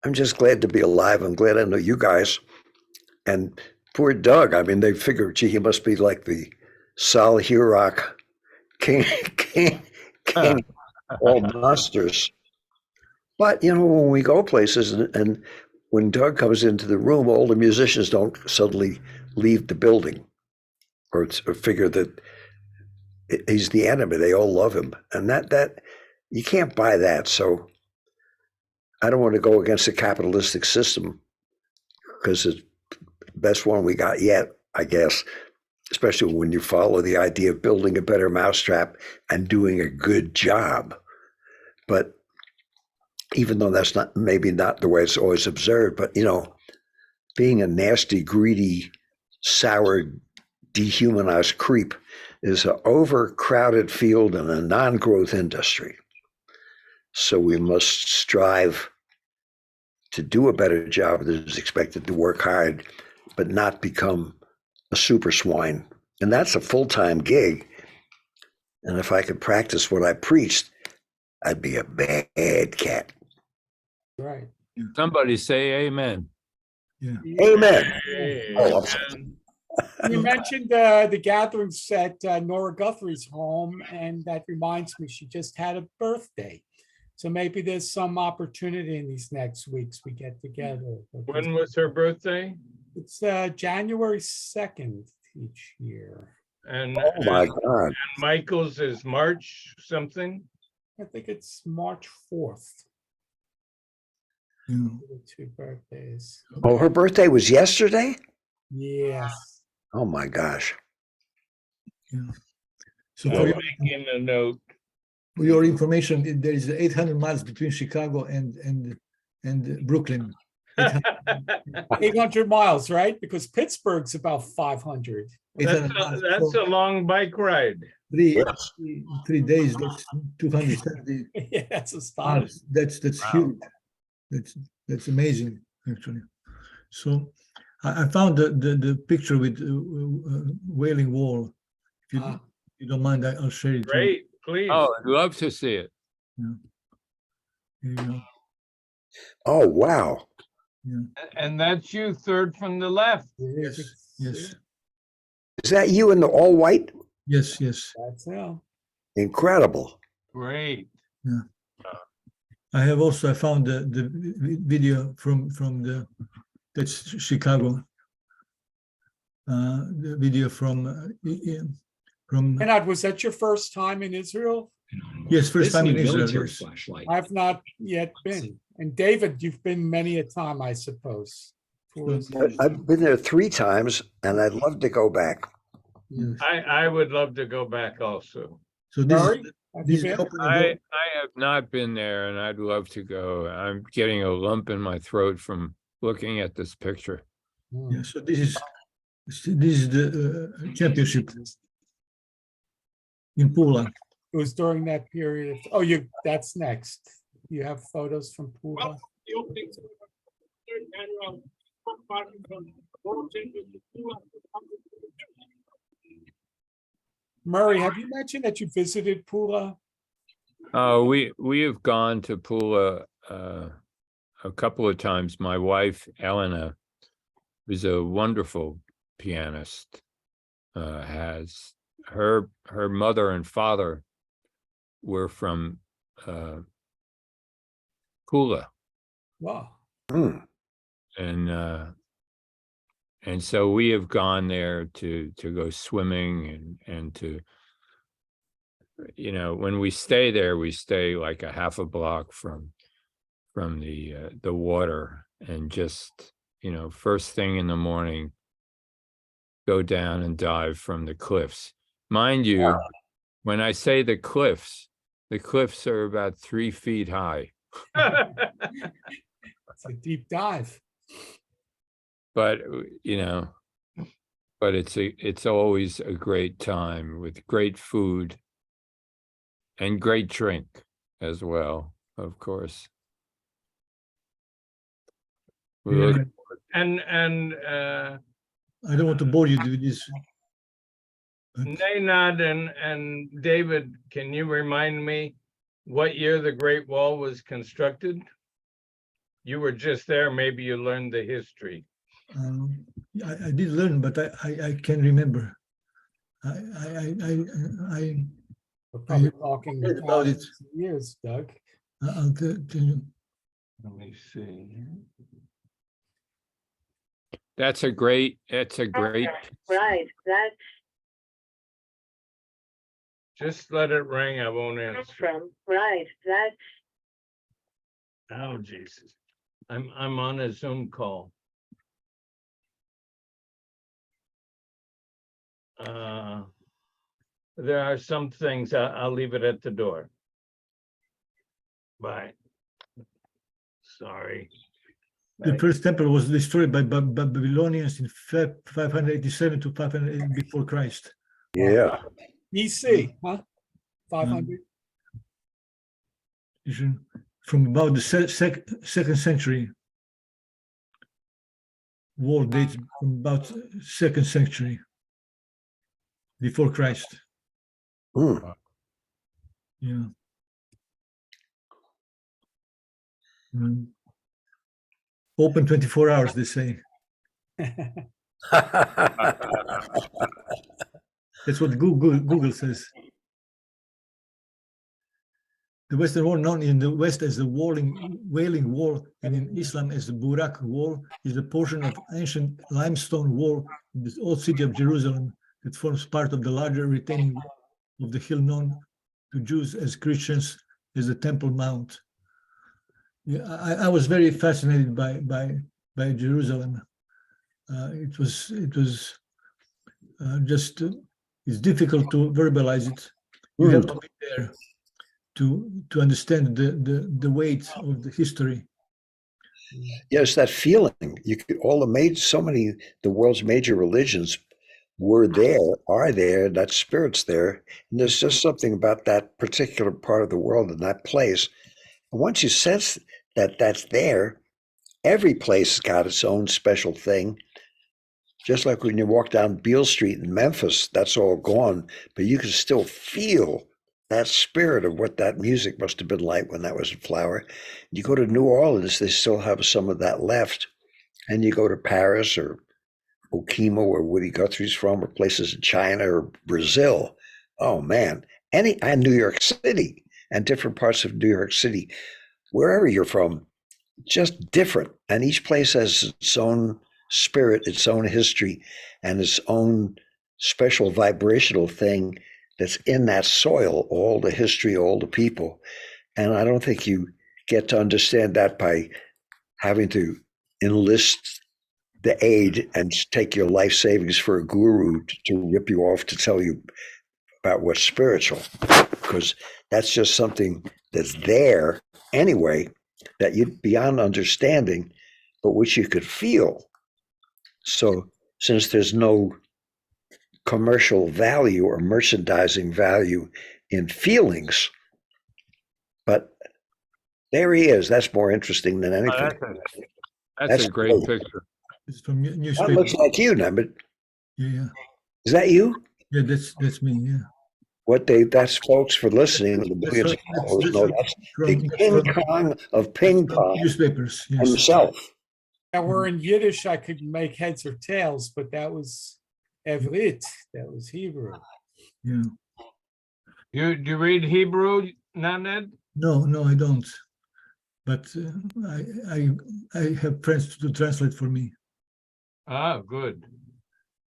Speaker 1: I'm just glad to be alive. I'm glad I know you guys. And poor Doug, I mean, they figure, gee, he must be like the Sal Hirok king of all monsters. But, when we go places and when Doug comes into the room, all the musicians don't suddenly leave the building or figure that he's the enemy. They all love him. And that you can't buy that. So I don't want to go against the capitalistic system, because it's the best one we got yet, I guess, especially when you follow the idea of building a better mousetrap and doing a good job. But even though that's maybe not the way it's always observed, but, being a nasty, greedy, sour, dehumanized creep is an overcrowded field and a non-growth industry. So we must strive to do a better job that is expected, to work hard, but not become a super swine. And that's a full-time gig. And if I could practice what I preached, I'd be a bad cat.
Speaker 4: Right.
Speaker 5: Somebody say amen.
Speaker 2: Yeah.
Speaker 1: Amen.
Speaker 3: Hey,
Speaker 1: Oh, I'm sorry.
Speaker 4: You mentioned the gatherings at Nora Guthrie's home, and that reminds me, she just had a birthday. So maybe there's some opportunity in these next weeks we get together.
Speaker 3: when was her birthday?
Speaker 4: It's January 2nd each year.
Speaker 3: And,
Speaker 1: Oh my God.
Speaker 3: and Michael's is March something?
Speaker 4: I think it's March 4th.
Speaker 2: Yeah.
Speaker 4: The 2 birthdays.
Speaker 1: Oh, her birthday was yesterday?
Speaker 4: Yes.
Speaker 1: Oh my gosh.
Speaker 2: So
Speaker 3: I'm making a note.
Speaker 2: for your information, there is 800 miles between Chicago and Brooklyn.
Speaker 4: 800 miles, right? Because Pittsburgh's about 500.
Speaker 2: 800 miles.
Speaker 3: That's
Speaker 2: So
Speaker 3: a long bike ride.
Speaker 1: Yes.
Speaker 2: 3 days, that's 270
Speaker 4: Yeah, that's astonishing.
Speaker 2: miles. That's
Speaker 3: Wow.
Speaker 2: huge. That's amazing, actually. So I found the picture with Wailing Wall. If
Speaker 4: Ah.
Speaker 2: you don't mind, I'll share it.
Speaker 3: Great, please.
Speaker 5: Oh, I'd love to see it.
Speaker 2: Here you go.
Speaker 1: Oh, wow.
Speaker 3: And that's you, third from the left.
Speaker 2: Yes, yes,
Speaker 1: Is that you in the all white?
Speaker 2: yes.
Speaker 4: That's him.
Speaker 1: Incredible.
Speaker 3: Great.
Speaker 2: I found the video from that's Chicago. The video from
Speaker 4: Nenad, was that your first time in Israel?
Speaker 2: yes, first time in
Speaker 6: Listening
Speaker 2: Israel.
Speaker 6: military
Speaker 2: Yes.
Speaker 6: flashlight.
Speaker 4: I've not yet been. And David, you've been many a time, I suppose.
Speaker 1: I've been there 3 times and I'd love to go back.
Speaker 2: Yes.
Speaker 3: I would love to go back also.
Speaker 2: So this
Speaker 4: Murray,
Speaker 2: is
Speaker 4: have
Speaker 2: this
Speaker 4: you
Speaker 2: is
Speaker 4: been?
Speaker 2: opening
Speaker 5: I
Speaker 2: door.
Speaker 5: have not been there, and I'd love to go. I'm getting a lump in my throat from looking at this picture.
Speaker 2: Yeah, so this is the championship in Pula.
Speaker 4: It was during that period. Oh, that's next. You have photos from Pura?
Speaker 6: The opening ceremony of the third annual Parkinson World Championship Pura.
Speaker 4: Murray, have you mentioned that you visited Pura?
Speaker 5: We have gone to Pula a couple of times. My wife, Elena, is a wonderful pianist. Has her mother and father were from Pula,
Speaker 4: Wow.
Speaker 1: Hmm.
Speaker 5: and so we have gone there to go swimming and to, you know, when we stay there, we stay like a half a block from the water, and just, you know, first thing in the morning, go down and dive from the cliffs. Mind you, when I say the cliffs are about 3 feet high.
Speaker 4: It's a deep dive.
Speaker 5: But, you know, but it's always a great time with great food and great drink as well, of course. We
Speaker 2: Yeah,
Speaker 5: look-
Speaker 3: And
Speaker 2: I don't want to bore you with this. but
Speaker 3: Nenad and David, can you remind me what year the Great Wall was constructed? You were just there, maybe you learned the history.
Speaker 2: I did learn, but I can't remember.
Speaker 4: We're probably talking
Speaker 2: heard about it.
Speaker 4: thousands of years, Doug.
Speaker 2: I'll tell you.
Speaker 3: Let me see.
Speaker 5: That's a great,
Speaker 7: Right, that's
Speaker 3: Just let it ring, I won't answer.
Speaker 7: from, right, that's
Speaker 3: Oh, Jesus. I'm on a Zoom call. There are some things, I'll leave it at the door. Bye. Sorry.
Speaker 2: The first temple was destroyed by Babylonians in 587 to 500 before Christ.
Speaker 1: Yeah.
Speaker 4: BC, huh? 500?
Speaker 2: From about the second century. Wall dates from about 2nd century before Christ.
Speaker 1: Hmm.
Speaker 2: Yeah. Mm. Open 24 hours, they say. That's what Google says. The Western Wall, known in the West as the Wailing Wall, and in Islam as the Burak Wall, is a portion of ancient limestone wall in the old city of Jerusalem that forms part of the larger retaining wall of the hill known to Jews as Christians as the Temple Mount. Yeah, I was very fascinated by Jerusalem. It was just it's difficult to verbalize it. You have to be there to understand the weight of the history.
Speaker 1: Yes, that feeling. You could so many the world's major religions were there, are there, that spirit's there. And there's just something about that particular part of the world and that place. And once you sense that that's there, every place has got its own special thing. Just like when you walk down Beale Street in Memphis, that's all gone, but you can still feel that spirit of what that music must have been like when that was in flower. You go to New Orleans, they still have some of that left. And you go to Paris or Okima, where Woody Guthrie's from, or places in China or Brazil. Oh man, and New York City and different parts of New York City, wherever you're from, just different. And each place has its own spirit, its own history, and its own special vibrational thing that's in that soil, all the history, all the people. And I don't think you get to understand that by having to enlist the aid and take your life savings for a guru to rip you off to tell you about what's spiritual, because that's just something that's there anyway, that you beyond understanding, but which you could feel. So since there's no commercial value or merchandising value in feelings. But there he is. That's more interesting than
Speaker 5: Oh,
Speaker 1: anything.
Speaker 5: That's
Speaker 1: That's
Speaker 5: a great
Speaker 1: great.
Speaker 5: picture.
Speaker 2: It's from
Speaker 1: That
Speaker 2: newspaper.
Speaker 1: looks like you, Nemeth.
Speaker 2: Yeah, yeah,
Speaker 1: Is that you?
Speaker 2: yeah. That's me. Yeah.
Speaker 1: That's folks for listening. The
Speaker 2: That's
Speaker 1: millions of followers know that's the King Kong of ping pong
Speaker 2: newspapers. Yes.
Speaker 1: himself.
Speaker 4: That were in Yiddish, I could make heads or tails, but that was Evrit. That was Hebrew.
Speaker 2: Yeah.
Speaker 3: Do you read Hebrew, Nenad?
Speaker 2: No, I don't. But I have friends to translate for me.
Speaker 3: Ah, good.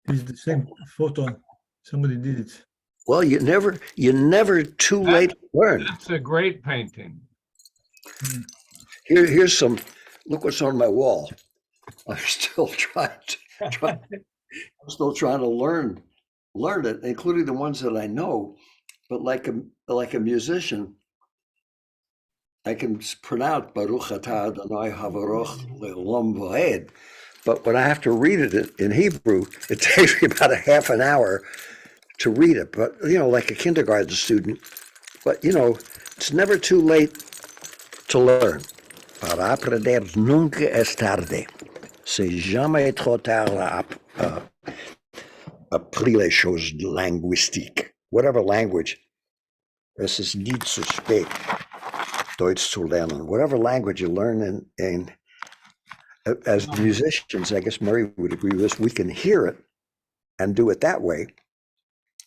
Speaker 2: It's the same photo. Somebody did it.
Speaker 1: Well, you're never too late to learn.
Speaker 3: That's a great painting.
Speaker 1: Here's some. Look what's on my wall. I'm still trying to learn it, including the ones that I know. But like a musician, I can pronounce Baruch Atah Adonai Havaroch Le'olam Va'ed. But when I have to read it in Hebrew, it takes me about a half an hour to read it. But like a kindergarten student. But it's never too late to learn. Para aprender nunca es tarde. C'est jamais trop tard appris les choses linguistiques. Whatever language, es ist nie zu spät, Deutsch zu lernen. Whatever language you learn in as musicians, I guess Murray would agree with this, we can hear it and do it that way.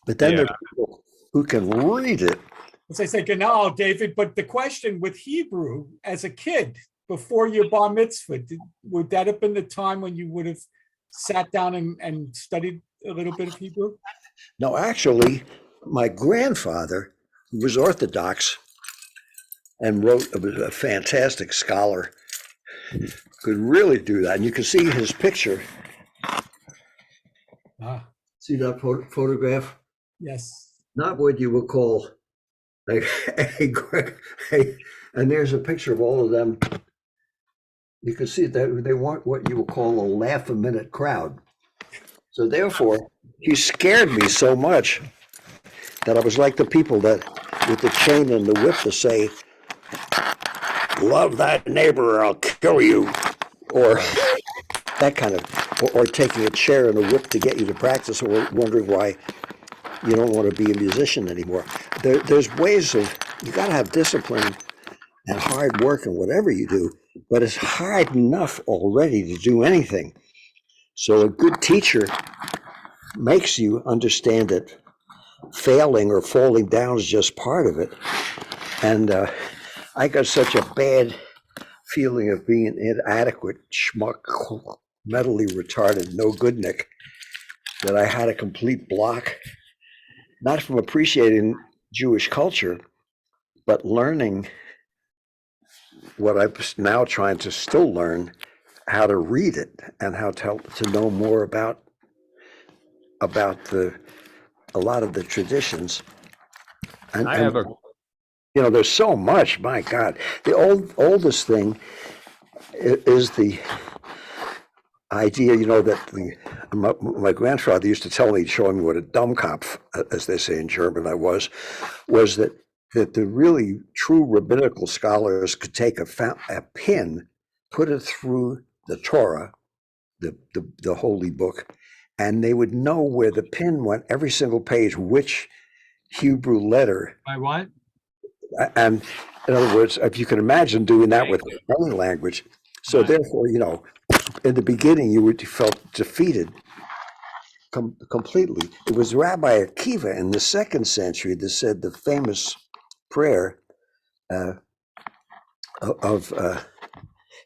Speaker 1: But then there's people who can read it.
Speaker 4: As I say, genau, David, but the question with Hebrew as a kid, before your bar mitzvah, would that have been the time when you would have sat down and studied a little bit of Hebrew?
Speaker 1: No, actually, my grandfather, who was Orthodox and was a fantastic scholar, could really do that. And you can see his picture. See that photograph?
Speaker 4: Yes.
Speaker 1: Not what you would call and there's a picture of all of them. You can see that they weren't what you would call a laugh-a-minute crowd. So therefore, he scared me so much that I was like the people that with the chain and the whip to say, love that neighbor or I'll kill you, or that kind of, or taking a chair and a whip to get you to practice, or wondering why you don't want to be a musician anymore. There's ways of, you got to have discipline and hard work in whatever you do, but it's hard enough already to do anything. So a good teacher makes you understand that failing or falling down is just part of it. And I got such a bad feeling of being inadequate, schmuck, mentally retarded, no good Nick, that I had a complete block, not from appreciating Jewish culture, but learning what I'm now trying to still learn, how to read it and how to know more about a lot of the traditions. And,
Speaker 5: I have a
Speaker 1: there's so much, my God. The oldest thing is the idea, that my grandfather used to tell me, showing me what a Dummkopf, as they say in German, I was that the really true rabbinical scholars could take a pin, put it through the Torah, the holy book, and they would know where the pin went, every single page, which Hebrew letter.
Speaker 3: By what?
Speaker 1: And in other words, if you can imagine doing that with any language. So therefore, in the beginning, you felt defeated completely. It was Rabbi Akiva in the 2nd century that said the famous prayer of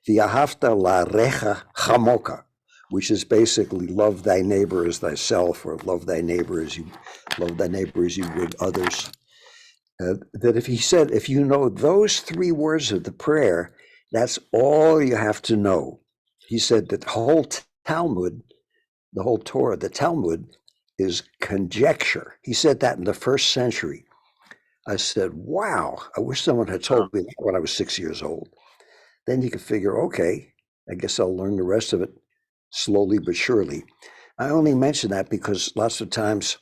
Speaker 1: V'ahavta la'arecha chamoka, which is basically love thy neighbor as thyself, or love thy neighbor as you would others. That if you know those 3 words of the prayer, that's all you have to know. He said that the whole Talmud, the whole Torah, the Talmud is conjecture. He said that in the 1st century. I said, wow, I wish someone had told me that when I was 6 years old. Then you can figure, okay, I guess I'll learn the rest of it slowly but surely. I only mention that because lots of times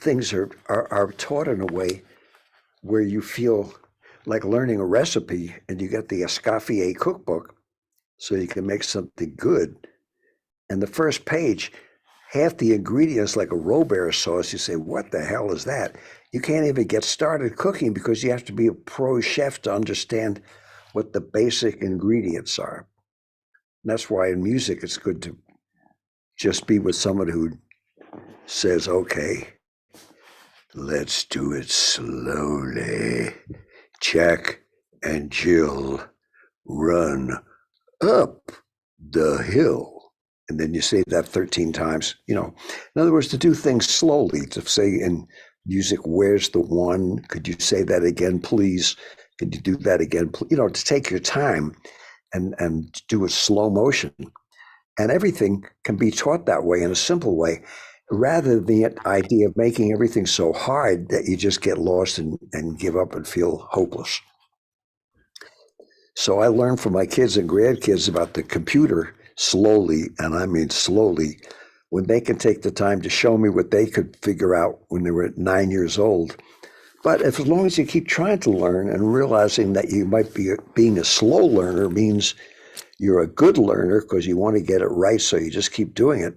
Speaker 1: things are taught in a way where you feel like learning a recipe, and you get the Escoffier cookbook so you can make something good. And the first page, half the ingredients like a Robert sauce, you say, what the hell is that? You can't even get started cooking because you have to be a pro chef to understand what the basic ingredients are. And that's why in music it's good to just be with someone who says, okay, let's do it slowly. Jack and Jill run up the hill. And then you say that 13 times, in other words, to do things slowly, to say in music, where's the one? Could you say that again, please? Could you do that again? To take your time and do a slow motion. And everything can be taught that way, in a simple way, rather than the idea of making everything so hard that you just get lost and give up and feel hopeless. So I learned from my kids and grandkids about the computer slowly, and I mean slowly, when they can take the time to show me what they could figure out when they were 9 years old. But as long as you keep trying to learn and realizing that you might be being a slow learner means you're a good learner because you want to get it right, so you just keep doing it,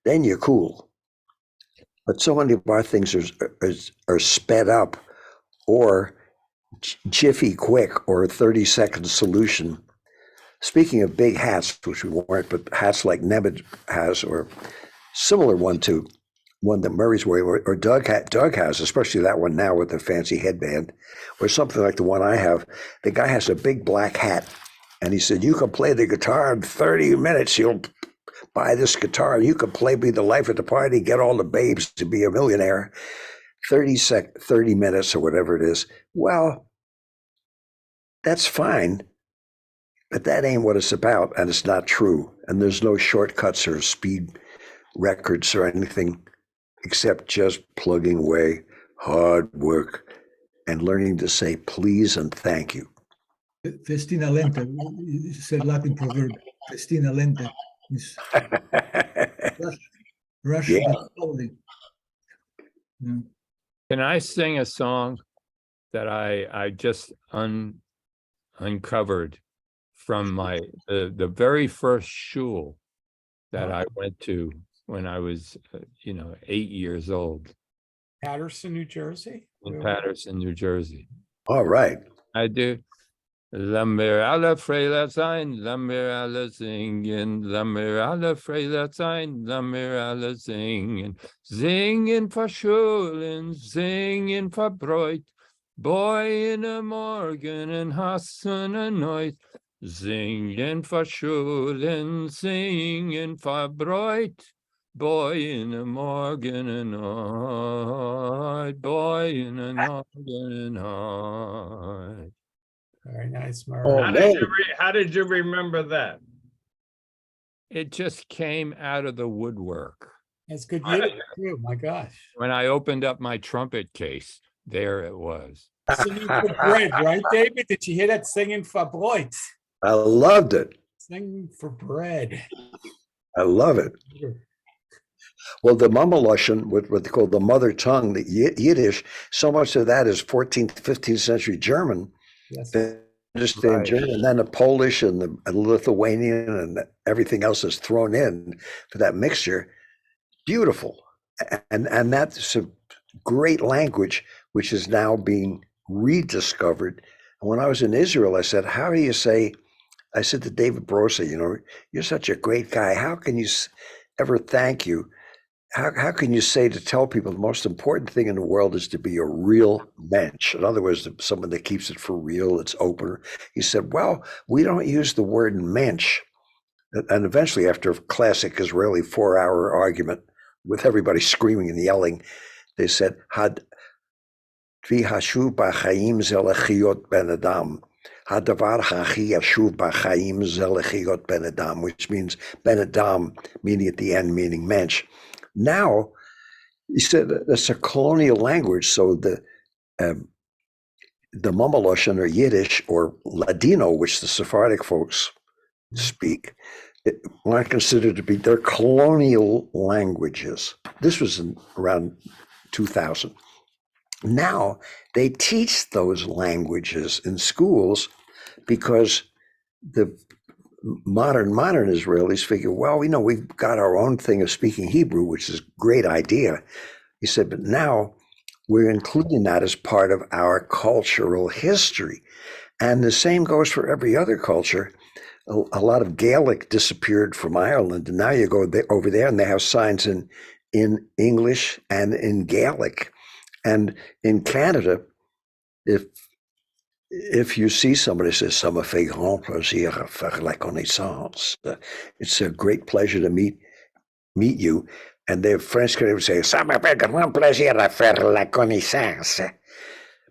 Speaker 1: then you're cool. But so many of our things are sped up or jiffy quick or a 30-second solution. Speaking of big hats, which we weren't, but hats like Nenad has, or similar one to one that Murray's wearing, or Doug has, especially that one now with the fancy headband, or something like the one I have. The guy has a big black hat, and he said, you can play the guitar in 30 minutes. You'll buy this guitar, and you can be the life of the party, get all the babes to be a millionaire. 30 minutes or whatever it is. Well, that's fine, but that ain't what it's about, and it's not true. And there's no shortcuts or speed records or anything except just plugging away, hard work, and learning to say please and thank you.
Speaker 2: Festina lenta, it's a Latin proverb. Festina lenta is rush
Speaker 1: Yeah.
Speaker 2: but slowly. Yeah.
Speaker 5: Can I sing a song that I just uncovered from the very first shul that I went to when I was 8 years old
Speaker 4: Patterson, New Jersey.
Speaker 5: in Patterson, New Jersey.
Speaker 1: All right.
Speaker 5: I do. Lass mir alle Freiheit sein, lass mir alle singen, lass mir alle Freiheit sein, lass mir alle singen. Singen verschollen, singen verbräut, boy in the morgen and hassen erneut. Singen verschollen, singen verbräut, boy in the morgen and night, boy in the morgen and night.
Speaker 4: Very nice, Murray.
Speaker 1: Oh,
Speaker 3: How did you remember that?
Speaker 5: It just came out of the woodwork.
Speaker 4: That's good Yiddish too. My gosh.
Speaker 5: When I opened up my trumpet case, there it was.
Speaker 4: Singing for bread, right, David? Did you hear that? Singing for bread.
Speaker 1: I loved it.
Speaker 4: Singing for bread.
Speaker 1: I love it. Well, the Mummeluschen, what they call the mother tongue, the Yiddish, so much of that is 14th, 15th century German.
Speaker 4: Yes.
Speaker 1: They understand
Speaker 5: Right.
Speaker 1: German, and then the Polish and the Lithuanian and everything else is thrown in for that mixture. Beautiful. And that's a great language, which is now being rediscovered. And when I was in Israel, I said, how do you say, I said to David Brosa, you're such a great guy. How can you ever thank you? How can you say to tell people the most important thing in the world is to be a real mensch? In other words, someone that keeps it for real, it's open. He said, well, we don't use the word mensch. And eventually, after a classic Israeli 4-hour argument with everybody screaming and yelling, they said, Had vi hashuv b'chaim zelechiyot ben adam. Hadavar hachi yashuv b'chaim zelechiyot ben adam, which means ben adam, meaning at the end, meaning mensch. Now, he said that's a colonial language, so the Mummeluschen or Yiddish or Ladino, which the Sephardic folks speak, aren't considered to be, they're colonial languages. This was around 2000. Now they teach those languages in schools because the modern Israelis figure, well, we've got our own thing of speaking Hebrew, which is a great idea. He said, but now we're including that as part of our cultural history. And the same goes for every other culture. A lot of Gaelic disappeared from Ireland, and now you go over there and they have signs in English and in Gaelic. And in Canada, if you see somebody says, "Ça me fait grand plaisir à faire la connaissance," it's a great pleasure to meet you. And the French Canadians say, "Ça me fait grand plaisir à faire la connaissance."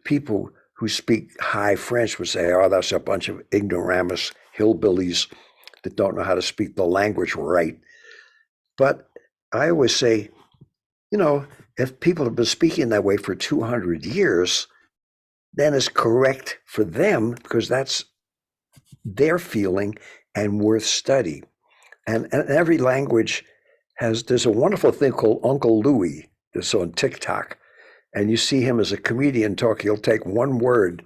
Speaker 1: People who speak high French would say, "Oh, that's a bunch of ignoramus hillbillies that don't know how to speak the language right." But I always say, if people have been speaking that way for 200 years, then it's correct for them because that's their feeling and worth study. And every language there's a wonderful thing called Uncle Louie that's on TikTok. And you see him as a comedian talk. He'll take one word,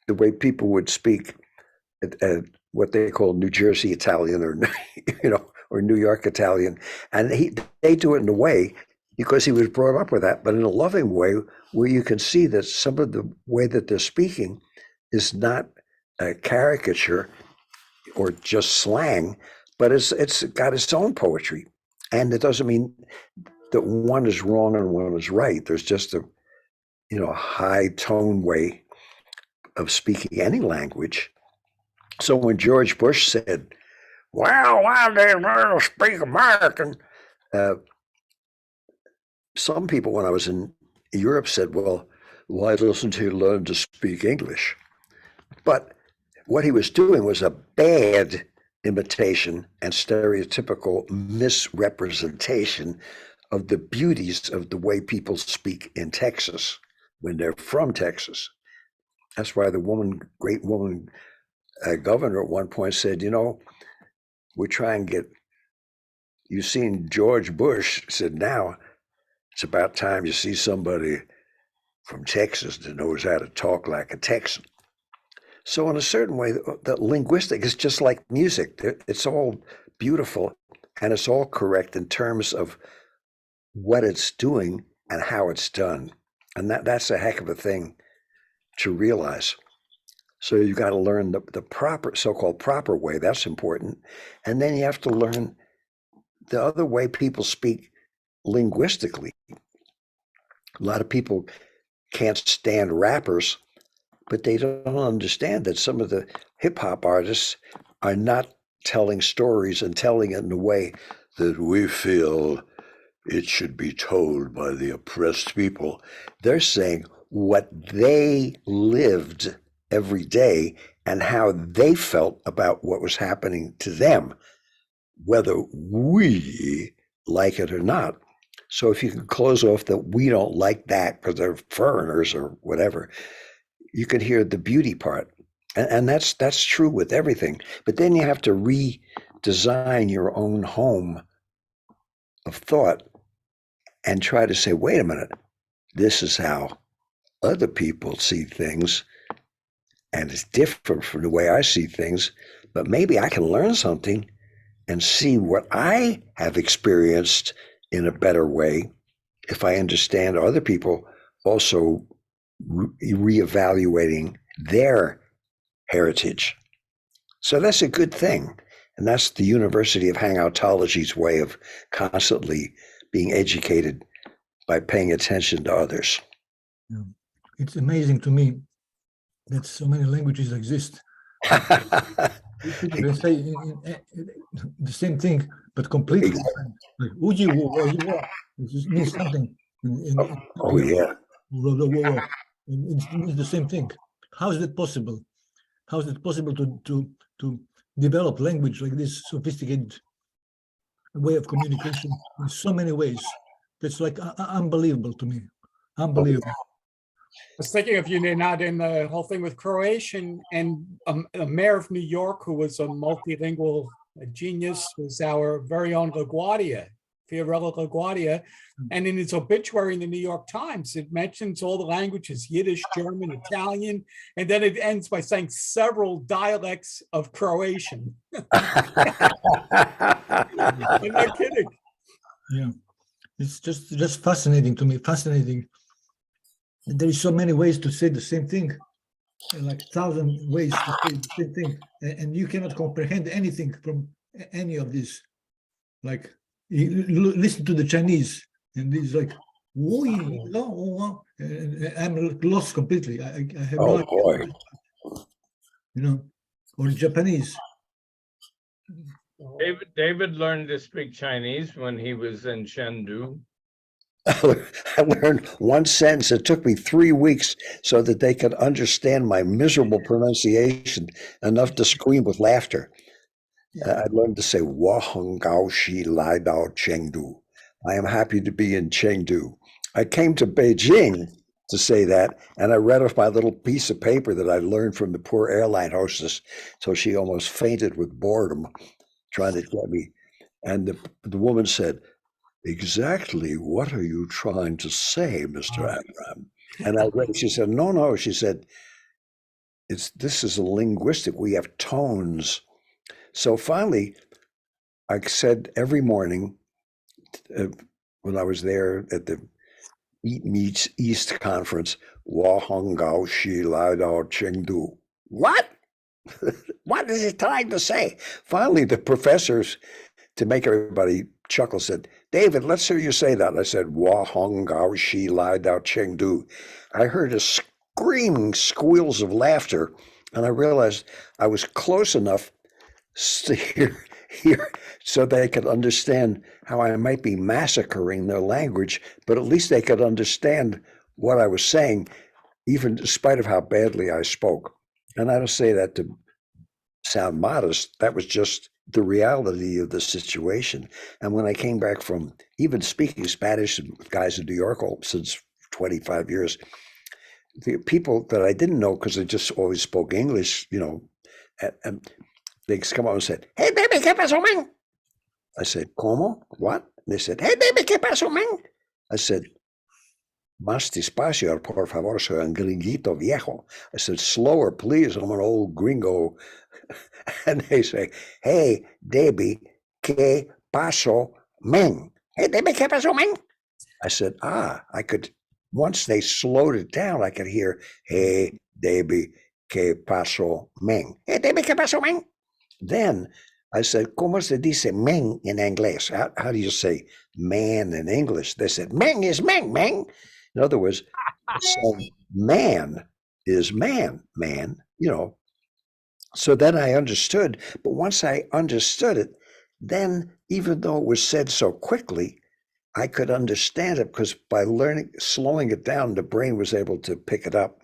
Speaker 1: the way people would speak what they call New Jersey Italian or New York Italian. And they do it in a way because he was brought up with that, but in a loving way where you can see that some of the way that they're speaking is not a caricature or just slang, but it's got its own poetry. And it doesn't mean that one is wrong and one is right. There's just a high tone way of speaking any language. So when George Bush said, "Well, why do they speak American?" Some people, when I was in Europe, said, "Well, why doesn't he learn to speak English?" But what he was doing was a bad imitation and stereotypical misrepresentation of the beauties of the way people speak in Texas when they're from Texas. That's why the great woman governor at one point said, we're trying to get, you've seen George Bush said, now it's about time you see somebody from Texas that knows how to talk like a Texan. So in a certain way, that linguistic is just like music. It's all beautiful and it's all correct in terms of what it's doing and how it's done. And that's a heck of a thing to realize. So you got to learn the proper, so-called proper way. That's important. And then you have to learn the other way people speak linguistically. A lot of people can't stand rappers, but they don't understand that some of the hip hop artists are not telling stories and telling it in a way that we feel it should be told by the oppressed people. They're saying what they lived every day and how they felt about what was happening to them, whether we like it or not. So if you can close off that we don't like that because they're foreigners or whatever, you can hear the beauty part. And that's true with everything. But then you have to redesign your own home of thought and try to say, wait a minute, this is how other people see things. And it's different from the way I see things, but maybe I can learn something and see what I have experienced in a better way if I understand other people also reevaluating their heritage. So that's a good thing. And that's the University of Hangoutology's way of constantly being educated by paying attention to others.
Speaker 2: Yeah. It's amazing to me that so many languages exist. People can say the same thing, but completely different. Like uji wo, it means something.
Speaker 1: Oh yeah.
Speaker 2: It means the same thing. How is that possible? How is it possible to develop language like this sophisticated way of communication in so many ways? That's like unbelievable to me. Unbelievable.
Speaker 4: I was thinking of you, Nenad, in the whole thing with Croatian, and a mayor of New York who was a multilingual genius was our very own LaGuardia. Fiorello LaGuardia. And in its obituary in the New York Times, it mentions all the languages, Yiddish, German, Italian, and then it ends by saying several dialects of Croatian. I'm not kidding.
Speaker 2: Yeah, it's just fascinating to me. Fascinating. There is so many ways to say the same thing, like 1,000 ways to say the same thing, and you cannot comprehend anything from any of these. Like, listen to the Chinese, and it's like, I'm lost completely. I have no
Speaker 1: Oh,
Speaker 2: idea,
Speaker 1: boy.
Speaker 2: you know, or Japanese.
Speaker 3: David learned to speak Chinese when he was in Chengdu.
Speaker 1: I learned one sentence. It took me 3 weeks so that they could understand my miserable pronunciation enough to scream with laughter. I learned to say, "Wa heng gao shi lai dao Chengdu." I am happy to be in Chengdu. I came to Beijing to say that, and I read off my little piece of paper that I learned from the poor airline hostess, so she almost fainted with boredom trying to get me. And the woman said, "Exactly what are you trying to say, Mr. Amram?" And I read, she said, no, she said, this is a linguistic, we have tones. So finally, I said every morning when I was there at the Eat Meets East conference, Wa hong gao shi lai dao Chengdu. What? What is he trying to say? Finally, the professors, to make everybody chuckle, said, "David, let's hear you say that." I said, "Wa hong gao shi lai dao Chengdu." I heard a screaming squeals of laughter, and I realized I was close enough to hear so they could understand how I might be massacring their language, but at least they could understand what I was saying, even in spite of how badly I spoke. And I don't say that to sound modest. That was just the reality of the situation. And when I came back from even speaking Spanish with guys in New York since 25 years, the people that I didn't know, because they just always spoke English, and they come up and said, "Hey, baby, ¿qué pasó, man?" I said, "¿Cómo? What?" And they said, "Hey, baby, ¿qué pasó, man?" I said, "Más despacio, por favor, soy un gringuito viejo." I said, "Slower, please, I'm an old gringo." And they say, "Hey, Debbie, ¿qué pasó, man?" "Hey, Debbie, ¿qué pasó, man?" I said, I could, once they slowed it down, I could hear, "Hey, Debbie, ¿qué pasó, man?" "Hey, Debbie, ¿qué pasó, man?" Then I said, "¿Cómo se dice men in English?" How do you say man in English? They said, "Man is man, man." In other words, saying man is man. So then I understood, but once I understood it, then even though it was said so quickly, I could understand it because by slowing it down, the brain was able to pick it up.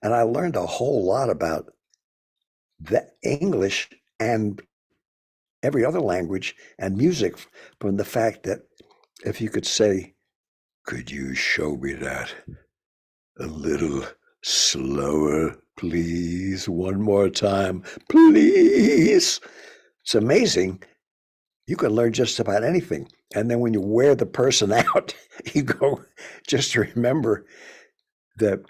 Speaker 1: And I learned a whole lot about the English and every other language and music from the fact that if you could say, "Could you show me that a little slower, please? One more time, please." It's amazing. You can learn just about anything. And then when you wear the person out, you go, just remember that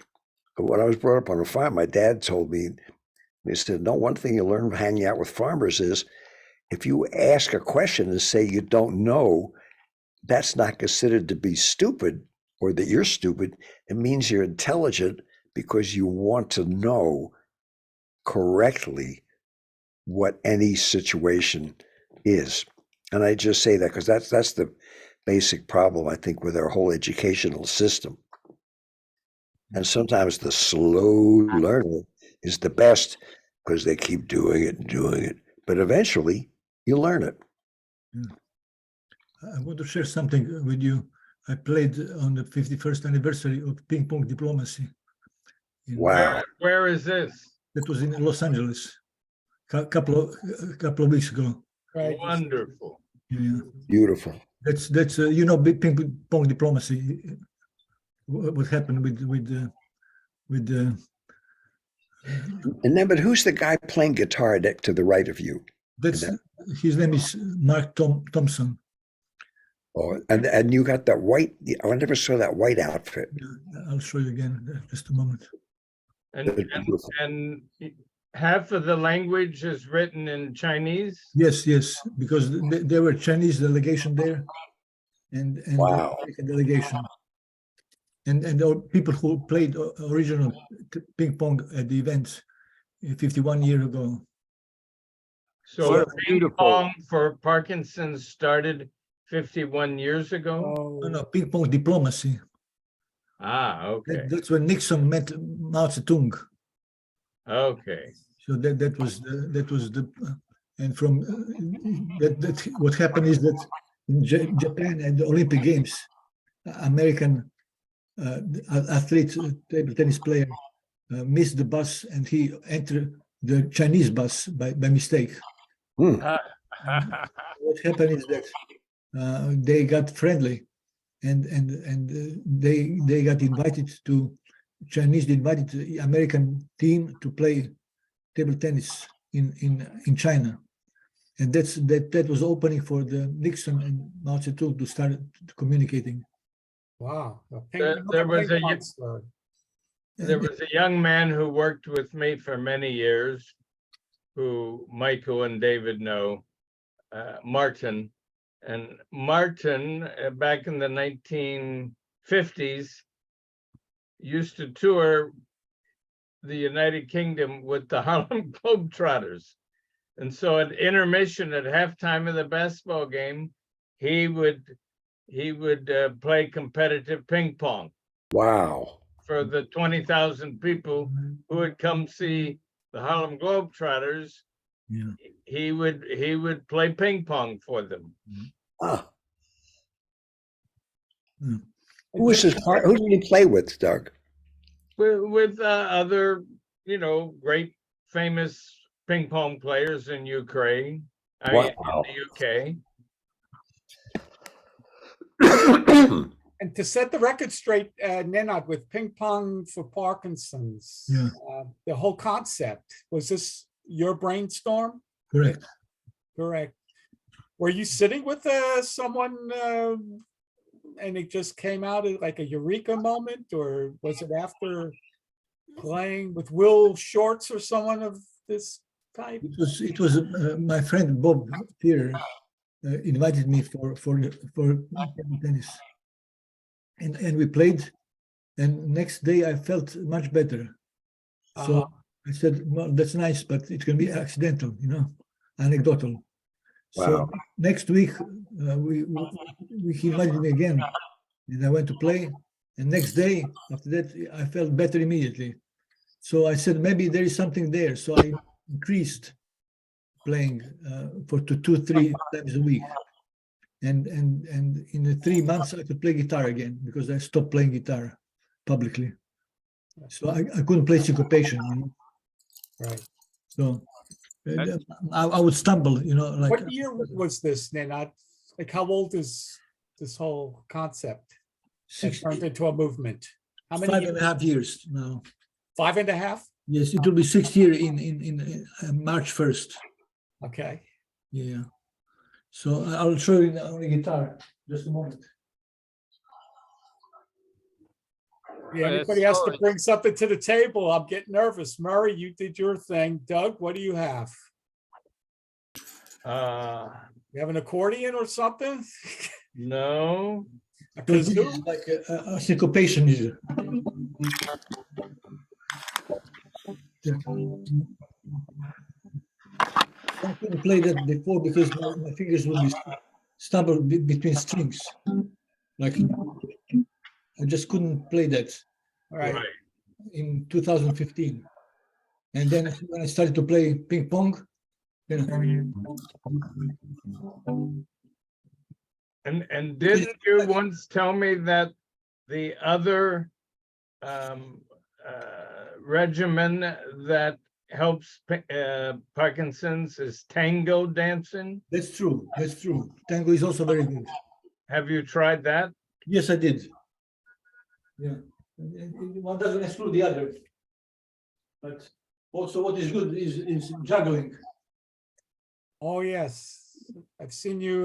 Speaker 1: when I was brought up on a farm, my dad told me, he said, "No, one thing you learn from hanging out with farmers is if you ask a question and say you don't know, that's not considered to be stupid or that you're stupid. It means you're intelligent because you want to know correctly what any situation is." And I just say that because that's the basic problem, I think, with our whole educational system. And sometimes the slow learner is the best because they keep doing it and doing it. But eventually you learn it.
Speaker 2: I want to share something with you. I played on the 51st anniversary of Ping Pong Diplomacy.
Speaker 1: Wow.
Speaker 3: Where is this?
Speaker 2: That was in Los Angeles a couple of weeks ago.
Speaker 4: Right.
Speaker 3: Wonderful.
Speaker 2: Yeah,
Speaker 1: Beautiful.
Speaker 2: that's Ping Pong Diplomacy. What happened with
Speaker 1: And then, but who's the guy playing guitar to the right of you?
Speaker 2: that's his name is Mark Thompson.
Speaker 1: Oh, and you got that white, I never saw that white outfit.
Speaker 2: Yeah, I'll show you again, just a moment.
Speaker 3: And,
Speaker 1: That's
Speaker 3: and,
Speaker 1: beautiful.
Speaker 3: and half of the language is written in Chinese?
Speaker 2: Yes, yes, because there were Chinese delegation there and
Speaker 1: Wow.
Speaker 2: American delegation. And the people who played original ping pong at the events 51 years ago.
Speaker 3: So
Speaker 5: What a
Speaker 3: ping
Speaker 5: beautiful,
Speaker 3: pong for Parkinson's started 51 years ago?
Speaker 2: No,
Speaker 4: Oh,
Speaker 2: no, ping pong diplomacy.
Speaker 3: Ah, okay,
Speaker 2: That's when Nixon met Mao Zedong.
Speaker 3: okay.
Speaker 2: So that was the and from that what happened is that in Japan at the Olympic Games, American athlete, table tennis player, missed the bus and he entered the Chinese bus by mistake.
Speaker 1: Hmm.
Speaker 2: What happened is that they got friendly, and they got invited to Chinese invited the American team to play table tennis in China, and that was opening for the Nixon and Mao Zedong to start communicating.
Speaker 4: wow.
Speaker 3: There was a There
Speaker 2: And
Speaker 3: was a young man who worked with me for many years, who Michael and David know, Martin. And Martin, back in the 1950s, used to tour the United Kingdom with the Harlem Globetrotters. And so at intermission, at halftime of the basketball game, he would play competitive ping pong
Speaker 1: Wow.
Speaker 3: for the 20,000 people who would come see the Harlem Globetrotters.
Speaker 2: yeah,
Speaker 3: He would play ping pong for them.
Speaker 1: Ah,
Speaker 2: yeah.
Speaker 1: who was his part? Who did he play with, Doug?
Speaker 3: With other, great famous ping pong players in Ukraine, in
Speaker 1: Wow.
Speaker 3: the UK.
Speaker 4: And to set the record straight, Nenad, with ping pong for Parkinson's,
Speaker 2: Yeah.
Speaker 4: The whole concept, was this your brainstorm?
Speaker 2: Correct.
Speaker 4: Correct. Were you sitting with someone and it just came out as like a eureka moment, or was it after playing with Will Shorts or someone of this type?
Speaker 2: It was my friend Bob Peter invited me for table tennis, and we played, and next day I felt much better. So
Speaker 4: Uh-huh.
Speaker 2: I said, well, that's nice, but it can be accidental, anecdotal. So
Speaker 1: Wow.
Speaker 2: next week he invited me again, and I went to play. And next day after that, I felt better immediately. So I said maybe there is something there. So I increased playing for 2-3 times a week, and in the 3 months I could play guitar again because I stopped playing guitar publicly. So I couldn't play syncopation,
Speaker 4: Right.
Speaker 2: So I would stumble, like.
Speaker 4: What year was this, Nenad? Like, how old is this whole concept that turned into a movement? How many
Speaker 2: 5.5 years now.
Speaker 4: 5.5?
Speaker 2: Yes, it will be 6 years in March 1st.
Speaker 4: Okay.
Speaker 2: Yeah. So I'll show you on the guitar. Just a moment.
Speaker 4: Yeah,
Speaker 5: Well,
Speaker 4: anybody
Speaker 5: that's
Speaker 4: has to
Speaker 5: solid.
Speaker 4: bring something to the table. I'm getting nervous. Murray, you did your thing. Doug, what do you have? You have an accordion or something?
Speaker 3: No,
Speaker 4: A
Speaker 2: So this
Speaker 4: kazoo?
Speaker 2: is like a syncopation music. I couldn't play that before because my fingers would be stumbled between strings. Like I just couldn't play that
Speaker 4: All right.
Speaker 3: right.
Speaker 2: in 2015. And then when I started to play ping pong, then
Speaker 3: And didn't you once tell me that the other regimen that helps Parkinson's is tango dancing?
Speaker 2: that's true. That's true. Tango is also very good.
Speaker 3: Have you tried that?
Speaker 2: Yes, I did. Yeah. One doesn't exclude the other. But also what is good is juggling.
Speaker 4: Oh, yes. I've seen you.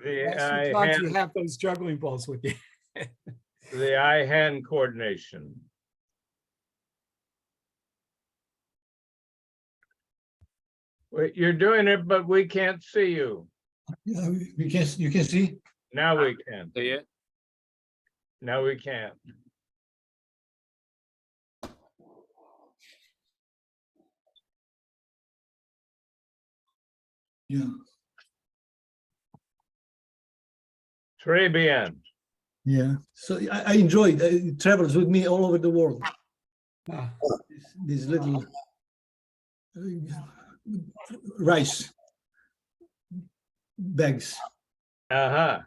Speaker 3: The
Speaker 4: Sometimes you have those juggling balls with you.
Speaker 3: the eye-hand coordination. Wait, you're doing it, but we can't see you.
Speaker 2: Yeah, you can see.
Speaker 3: Now we can.
Speaker 5: See it?
Speaker 3: Now we can.
Speaker 2: Yeah,
Speaker 3: Très bien.
Speaker 2: yeah. So I enjoy it. It travels with me all over the world.
Speaker 4: Ah,
Speaker 2: These little rice bags,
Speaker 3: Uh-huh.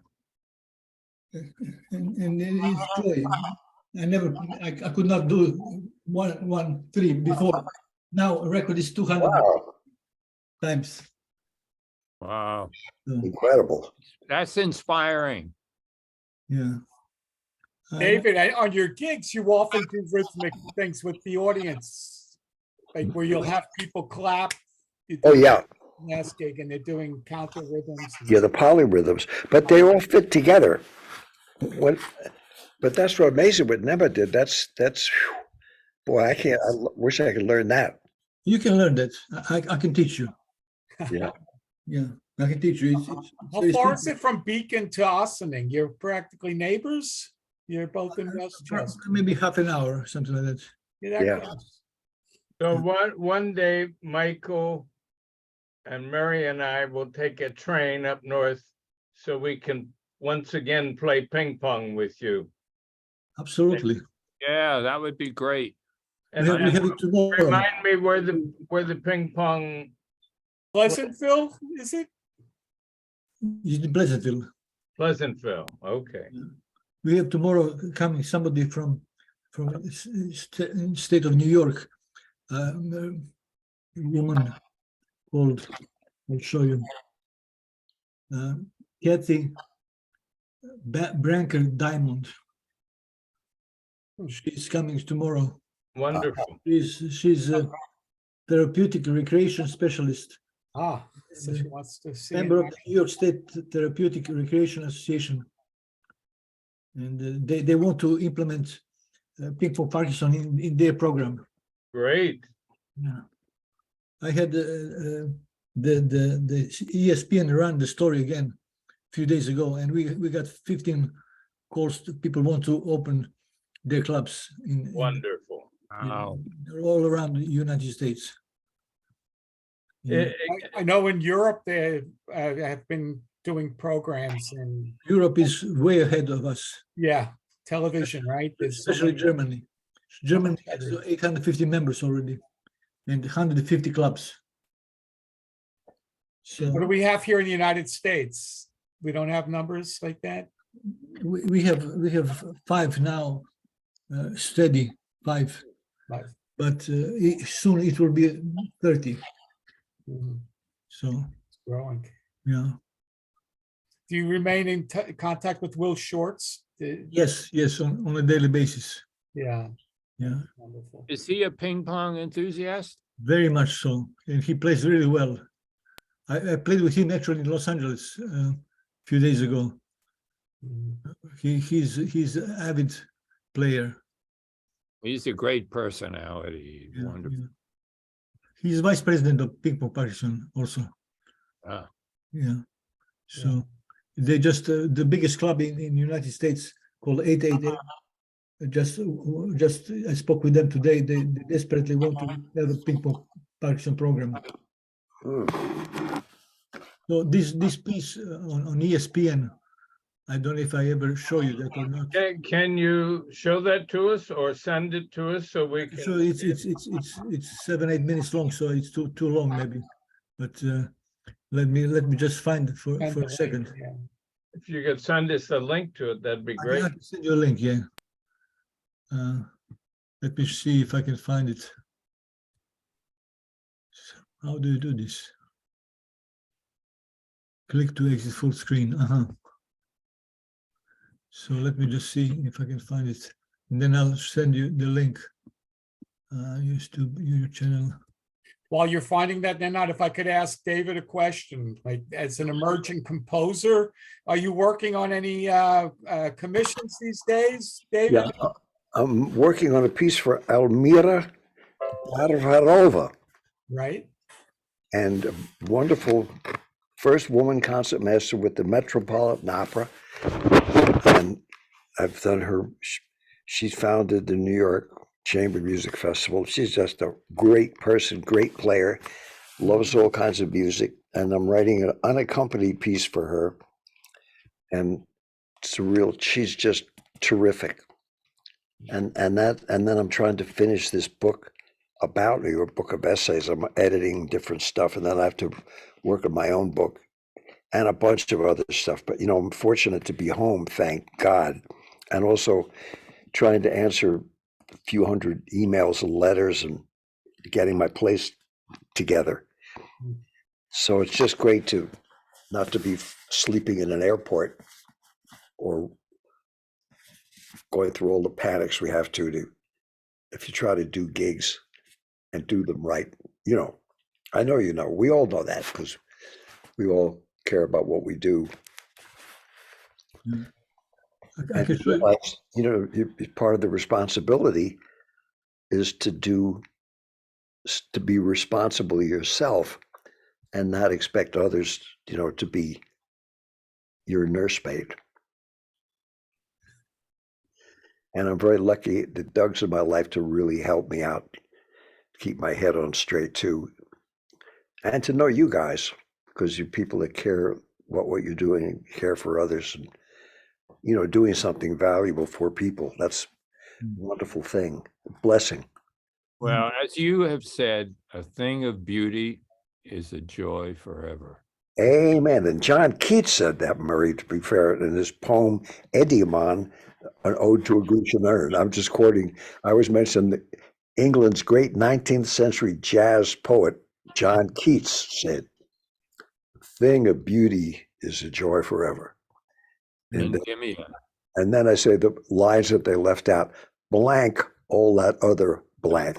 Speaker 2: and it's joy. I could not do 113 before. Now a record is 200
Speaker 1: Wow,
Speaker 2: times.
Speaker 5: Wow,
Speaker 2: So,
Speaker 1: incredible.
Speaker 5: that's inspiring.
Speaker 2: yeah.
Speaker 4: David, on your gigs, you often do rhythmic things with the audience, like where you'll have people clap. You
Speaker 1: Oh,
Speaker 4: do
Speaker 1: yeah.
Speaker 4: last gig, and they're doing counter rhythms.
Speaker 1: Yeah, the polyrhythms, but they all fit together. But that's what amazing what Nema did. That's whew. Boy, wish I could learn that.
Speaker 2: You can learn that. I can teach you.
Speaker 1: Yeah.
Speaker 2: Yeah, I can teach you.
Speaker 4: How far is it from Beacon to Ossining? You're practically neighbors? You're both in Westchester.
Speaker 2: Maybe half an hour, something like that.
Speaker 4: You're that
Speaker 1: Yeah.
Speaker 4: close.
Speaker 3: So one day, Michael and Mary and I will take a train up north so we can once again play ping pong with you.
Speaker 2: Absolutely.
Speaker 5: Yeah, that would be great.
Speaker 3: And
Speaker 2: We have it tomorrow.
Speaker 3: remind me where the ping pong,
Speaker 4: Pleasantville, is it?
Speaker 2: It's in Pleasantville.
Speaker 3: Pleasantville, okay.
Speaker 2: We have tomorrow coming somebody from state of New York, a woman called, I'll show you, Kathy Branker Diamond. She's coming tomorrow.
Speaker 3: Wonderful.
Speaker 2: She's a therapeutic recreation specialist,
Speaker 4: Ah, so she wants to see.
Speaker 2: member of the New York State Therapeutic Recreation Association. And they want to implement Ping for Parkinson in their program.
Speaker 3: Great.
Speaker 2: Yeah, I had the ESPN run the story again a few days ago, and we got 15 calls. People want to open their clubs
Speaker 3: Wonderful.
Speaker 5: Wow.
Speaker 2: all around the United States. Yeah.
Speaker 4: I know in Europe they have been doing programs and
Speaker 2: Europe is way ahead of us,
Speaker 4: yeah, television, right? There's so
Speaker 2: especially
Speaker 4: many-
Speaker 2: Germany. Germany has 850 members already and 150 clubs. So
Speaker 4: What do we have here in the United States? We don't have numbers like that?
Speaker 2: we have 5 now, steady 5,
Speaker 4: Right.
Speaker 2: but soon it will be 30.
Speaker 4: Mhm.
Speaker 2: So
Speaker 4: It's growing.
Speaker 2: yeah,
Speaker 4: Do you remain in contact with Will Shorts?
Speaker 2: yes, on a daily basis.
Speaker 4: Yeah,
Speaker 2: Yeah,
Speaker 4: wonderful.
Speaker 5: Is he a ping pong enthusiast?
Speaker 2: very much so, and he plays really well. I played with him actually in Los Angeles a few days ago.
Speaker 4: Mhm.
Speaker 2: He's an avid player.
Speaker 5: He's a great personality.
Speaker 2: Yeah,
Speaker 5: Wonderful.
Speaker 2: yeah. He's vice president of Ping Pong Parkinson also.
Speaker 5: Ah,
Speaker 2: Yeah. So they just the biggest club in the United States called 888. Just I spoke with them today. They desperately want to have a Ping Pong Parkinson program.
Speaker 1: Hmm.
Speaker 2: So this piece on ESPN, I don't know if I ever show you that or not.
Speaker 3: Can you show that to us or send it to us so we can?
Speaker 2: So it's 7-8 minutes long, so it's too long maybe. But let me just find it for a second.
Speaker 4: Yeah.
Speaker 3: If you could send us the link to it, that'd be great.
Speaker 2: I can send you a link, yeah. Let me see if I can find it. How do you do this? Click to exit full screen. So let me just see if I can find it. And then I'll send you the link. YouTube, your channel.
Speaker 4: while you're finding that, Nenad, if I could ask David a question, like as an emerging composer, are you working on any commissions these days, David?
Speaker 1: Yeah, I'm working on a piece for Almira Parvarova,
Speaker 4: Right?
Speaker 1: and a wonderful first woman concertmaster with the Metropolitan Opera. And I've done her, she's founded the New York Chamber Music Festival. She's just a great person, great player, loves all kinds of music. And I'm writing an unaccompanied piece for her. And it's a real, she's just terrific. And then I'm trying to finish this book about me, or book of essays. I'm editing different stuff, and then I have to work on my own book and a bunch of other stuff. But I'm fortunate to be home, thank God, and also trying to answer a few hundred emails and letters and getting my place together. So it's just great to not to be sleeping in an airport or going through all the panics we have to if you try to do gigs and do them right. I know we all know that because we all care about what we do.
Speaker 2: I
Speaker 1: And
Speaker 2: can show you.
Speaker 1: realize, part of the responsibility is to be responsible yourself and not expect others, to be your nursemaid. And I'm very lucky that Doug's in my life to really help me out, keep my head on straight too, and to know you guys, because you're people that care what you're doing and care for others, and doing something valuable for people. That's a wonderful thing, blessing.
Speaker 5: Well, as you have said, a thing of beauty is a joy forever.
Speaker 1: Amen. And John Keats said that, Murray, to be fair, in his poem Endymion, an ode to a Grecian urn. I'm just quoting. I always mention England's great 19th century jazz poet John Keats said, "Thing of beauty is a joy forever." And then I say the lines that they left out, blank all that other blank.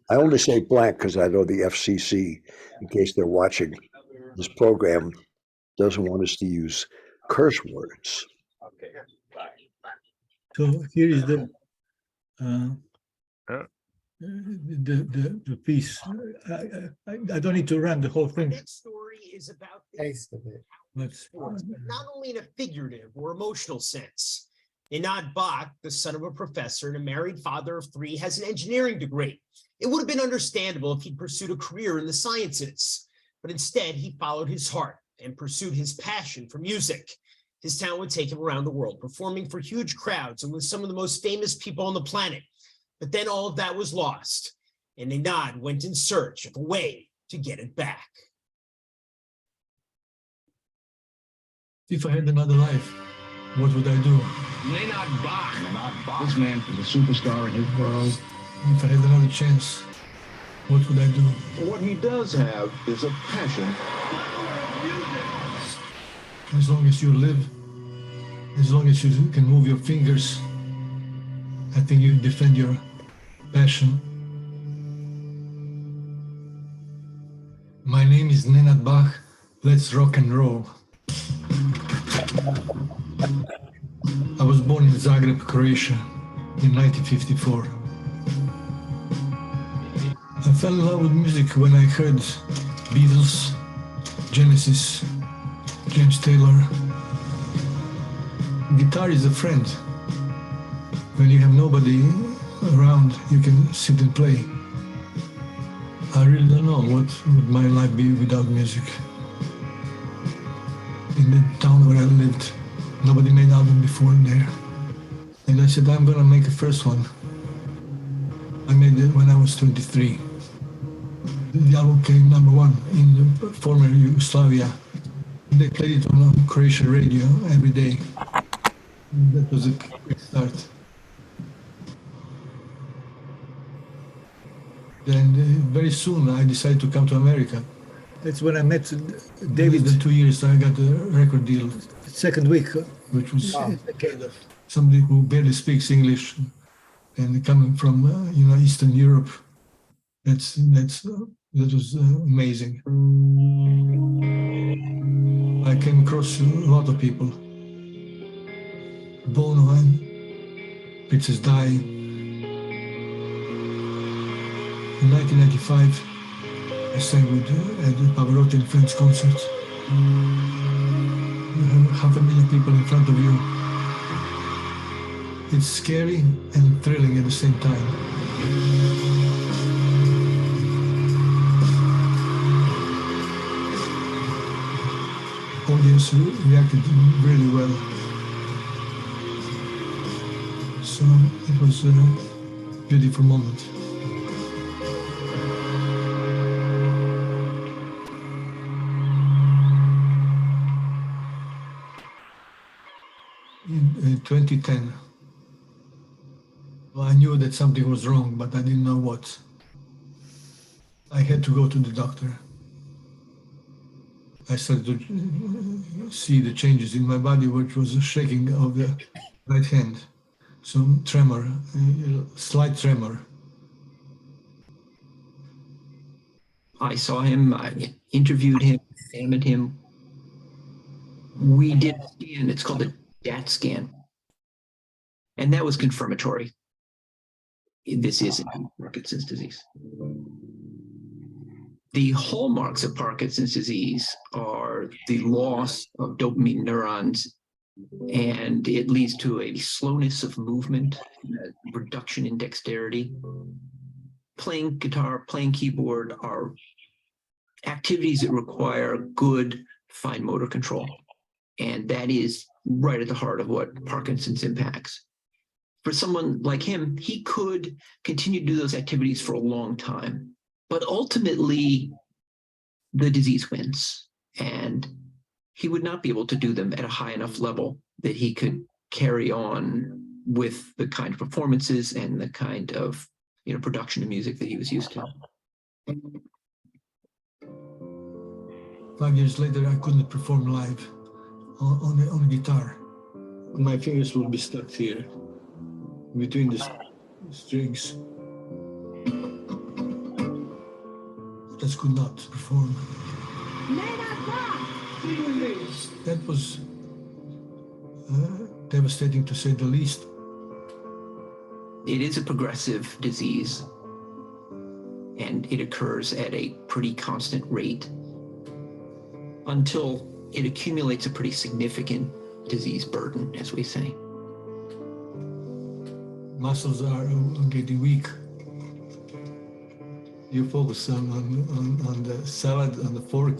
Speaker 1: I only say blank because I know the FCC, in case they're watching this program, doesn't want us to use curse words.
Speaker 3: Okay, bye.
Speaker 2: So here is the piece. I don't need to run the whole thing.
Speaker 8: That story is about the
Speaker 4: Taste of it.
Speaker 2: Let's,
Speaker 8: but not only in a figurative or emotional sense. Nenad Bach, the son of a professor and a married father of 3, has an engineering degree. It would have been understandable if he'd pursued a career in the sciences, but instead he followed his heart and pursued his passion for music. His talent would take him around the world, performing for huge crowds and with some of the most famous people on the planet. But then all of that was lost, and Nenad went in search of a way to get it back.
Speaker 2: if I had another life, what would I do?
Speaker 9: Nenad Bach. This man is a superstar in his world.
Speaker 2: If I had another chance, what would I do?
Speaker 9: What he does have is a passion.
Speaker 2: As long as you live, as long as you can move your fingers, I think you defend your passion. My name is Nenad Bach. Let's rock and roll. I was born in Zagreb, Croatia in 1954. I fell in love with music when I heard Beatles, Genesis, James Taylor. Guitar is a friend. When you have nobody around, you can sit and play. I really don't know what would my life be without music. In the town where I lived, nobody made album before there. And I said, I'm gonna make a first one. I made it when I was 23. The album came #1 in the former Yugoslavia. They played it on Croatian radio every day. And that was a quick start. Then very soon I decided to come to America. That's when I met David. The 2 years I got a record deal. The second week, which was somebody who barely speaks English and coming from Eastern Europe. That's That was amazing. I came across a lot of people. Bono and Princess Di. In 1995, I sang with at the Pavarotti and Friends concert. You have 500,000 people in front of you. It's scary and thrilling at the same time. Audience reacted really well. So it was a beautiful moment. In 2010, well, I knew that something was wrong, but I didn't know what. I had to go to the doctor. I started to see the changes in my body, which was a shaking of the right hand, some tremor, slight tremor.
Speaker 10: I saw him, I interviewed him, examined him. We did a scan, it's called a DAT scan. And that was confirmatory. This is Parkinson's disease. The hallmarks of Parkinson's disease are the loss of dopamine neurons, and it leads to a slowness of movement, a reduction in dexterity. Playing guitar, playing keyboard are activities that require good fine motor control. And that is right at the heart of what Parkinson's impacts. For someone like him, he could continue to do those activities for a long time, but ultimately the disease wins, and he would not be able to do them at a high enough level that he could carry on with the kind of performances and the kind of production of music that he was used to.
Speaker 2: 5 years later, I couldn't perform live on a guitar. My fingers would be stuck here between the strings. Just could not perform.
Speaker 9: Nenad Bach!
Speaker 2: That was devastating, to say the least.
Speaker 10: It is a progressive disease, and it occurs at a pretty constant rate until it accumulates a pretty significant disease burden, as we say.
Speaker 2: Muscles are getting weak. You focus on the salad, on the fork.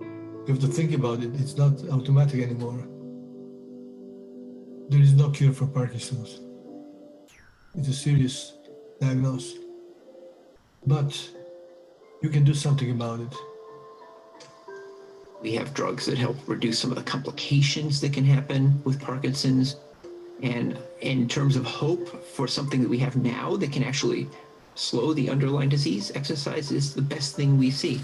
Speaker 2: You have to think about it. It's not automatic anymore. There is no cure for Parkinson's. It's a serious diagnosis. But you can do something about it.
Speaker 10: We have drugs that help reduce some of the complications that can happen with Parkinson's. And in terms of hope for something that we have now that can actually slow the underlying disease, exercise is the best thing we see.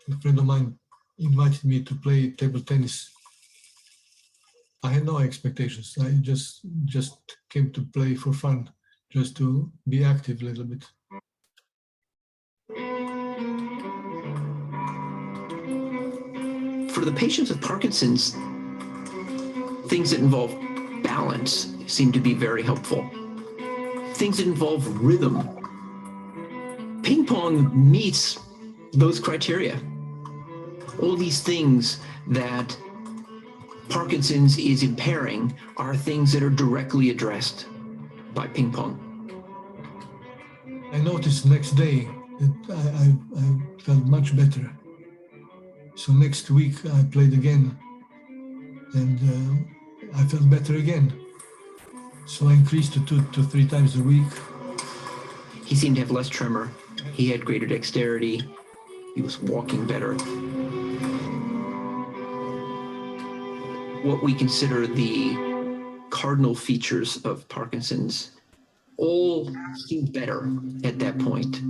Speaker 2: A friend of mine invited me to play table tennis. I had no expectations. I just came to play for fun, just to be active a little bit.
Speaker 10: For the patients with Parkinson's, things that involve balance seem to be very helpful. Things that involve rhythm. Ping pong meets those criteria. All these things that Parkinson's is impairing are things that are directly addressed by ping pong.
Speaker 2: I noticed the next day that I felt much better. So next week I played again, and I felt better again. So I increased to 2 to 3 times a week.
Speaker 10: He seemed to have less tremor. He had greater dexterity. He was walking better. What we consider the cardinal features of Parkinson's all seemed better at that point.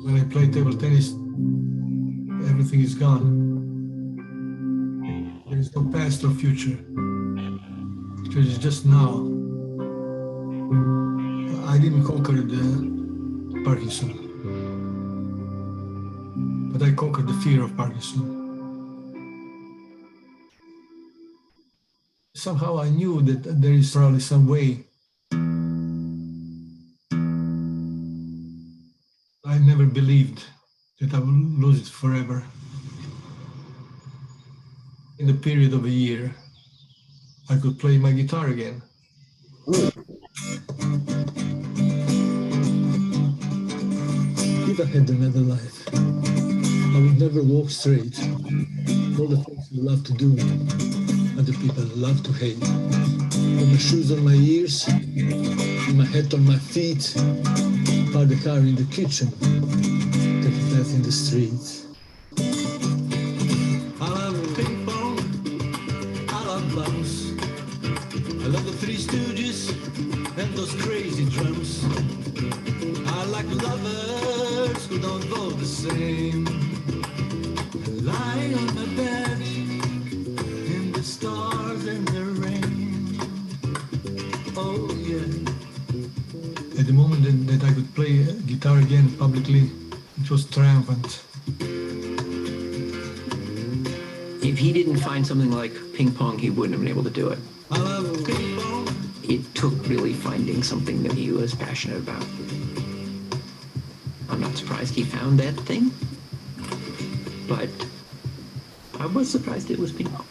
Speaker 2: When I played table tennis, everything is gone. There is no past or future. It is just now. I didn't conquer the Parkinson, but I conquered the fear of Parkinson. Somehow I knew that there is probably some way. I never believed that I would lose it forever. In the period of a year, I could play my guitar again. If I had another life, I would never walk straight. All the things I love to do, other people love to hate. Put my shoes on my ears, my hat on my feet, park the car in the kitchen, take a bath in the street. I love ping pong, I love bounce, I love the Three Stooges and those crazy drums. I like lovers who don't vote the same. I lie on my bed in the stars and the rain. Oh yeah. At the moment that I could play guitar again publicly, it was triumphant.
Speaker 10: If he didn't find something like ping pong, he wouldn't have been able to do it.
Speaker 2: I love ping pong.
Speaker 10: It took really finding something that he was passionate about. I'm not surprised he found that thing, but I was surprised it was ping pong.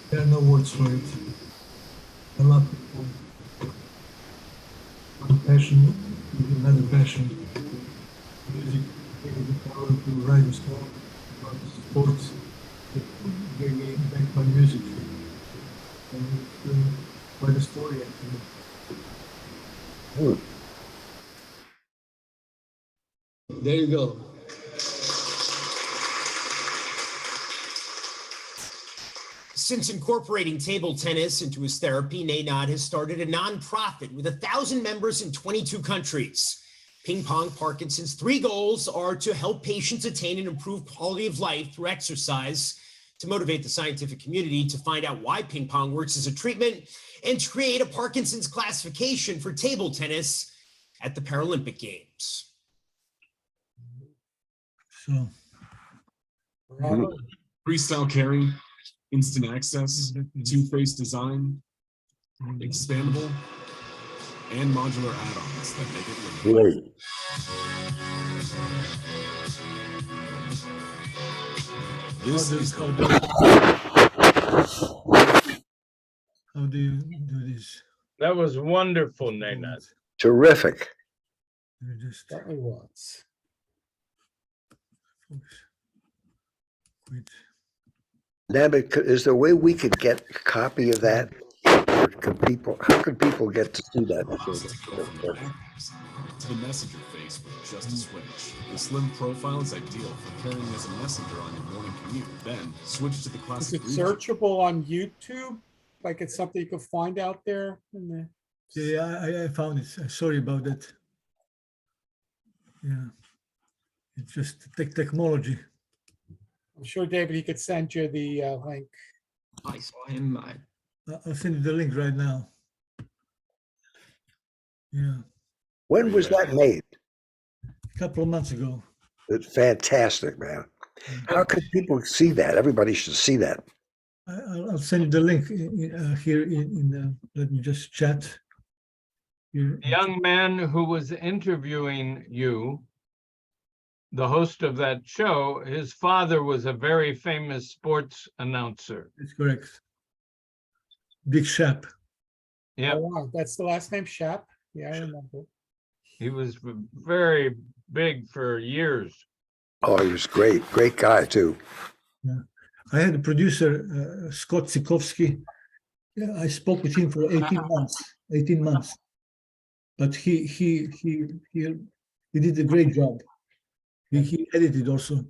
Speaker 2: There are no words for it. I love ping pong. One passion is another passion. Music gave me the power to write a song about sports. It gave me back my music. And it's quite a story actually. There you go.
Speaker 8: Since incorporating table tennis into his therapy, Nenad has started a nonprofit with 1,000 members in 22 countries. Ping Pong Parkinson's 3 goals are to help patients attain and improve quality of life through exercise, to motivate the scientific community to find out why ping pong works as a treatment, and to create a Parkinson's classification for table tennis at the Paralympic Games.
Speaker 2: So,
Speaker 11: Freestyle carry, instant access, two-phase design, expandable, and modular add-ons that make it livable.
Speaker 1: Great.
Speaker 11: This is
Speaker 2: how do you do this?
Speaker 3: That was wonderful, Nenad.
Speaker 1: Terrific.
Speaker 2: You just
Speaker 4: Certainly was.
Speaker 2: quit.
Speaker 1: Nabbit, is there a way we could get a copy of that? Or how could people get to see that?
Speaker 11: To the messenger face with just a switch. The slim profile is ideal for carrying as a messenger on your morning commute. Then switch to the
Speaker 4: Is
Speaker 11: classic.
Speaker 4: it searchable on YouTube? Like it's something you could find out there in the.
Speaker 2: Yeah, I found it. Sorry about that. Yeah, it's just technology.
Speaker 4: I'm sure, David, he could send you the link.
Speaker 10: I saw him.
Speaker 2: I'll send you the link right now. Yeah,
Speaker 1: When was that made?
Speaker 2: a couple of months ago.
Speaker 1: It's fantastic, man. How could people see that? Everybody should see that.
Speaker 2: I'll send you the link here let me just chat. Here.
Speaker 3: The young man who was interviewing you, the host of that show, his father was a very famous sports announcer.
Speaker 2: That's correct. Big Shap.
Speaker 3: Yeah,
Speaker 4: Oh, wow. That's the last name, Shap. Yeah, I remember.
Speaker 3: he was very big for years.
Speaker 1: Oh, he was great. Great guy, too.
Speaker 2: Yeah. I had a producer, Scott Sikowski. Yeah, I spoke with him for 18 months. 18 months. But he did a great job. He edited also.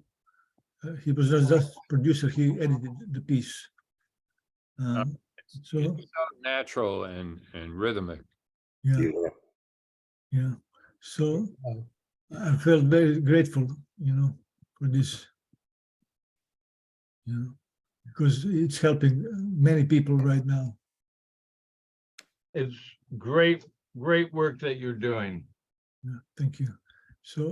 Speaker 2: He was not just producer, he edited the piece. So
Speaker 5: It's so natural and rhythmic.
Speaker 2: yeah, yeah. So I felt very grateful, you know. for this. Yeah, because it's helping many people right now.
Speaker 3: It's great, great work that you're doing.
Speaker 2: Yeah, thank you. So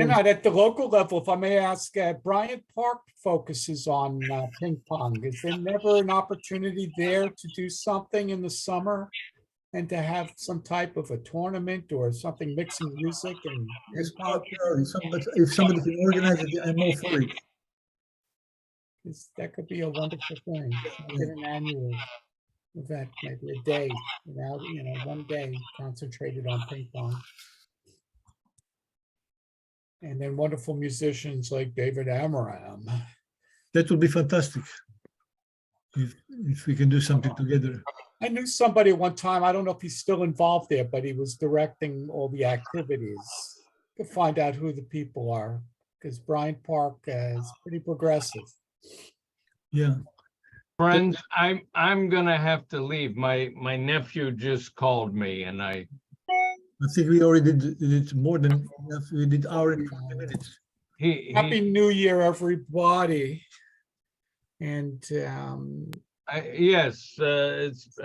Speaker 4: And at the local level, if I may ask, Bryant Park focuses on ping pong. Is there never an opportunity there to do something in the summer and to have some type of a tournament or something mixing music and ping
Speaker 2: it's
Speaker 4: pong?
Speaker 2: if somebody can organize it, I'm all for it.
Speaker 4: That could be a wonderful thing. Make it an annual event, maybe a day, one day concentrated on ping pong. And then wonderful musicians like David Amram.
Speaker 2: That would be fantastic. If we can do something together.
Speaker 4: I knew somebody one time, I don't know if he's still involved there, but he was directing all the activities. To find out who the people are, because Bryant Park is pretty progressive.
Speaker 2: Yeah.
Speaker 3: Friends, I'm gonna have to leave. My nephew just called me and I
Speaker 2: think we already did more than enough. We did hour and 20 minutes.
Speaker 4: Happy New Year, everybody. And
Speaker 3: yes, it's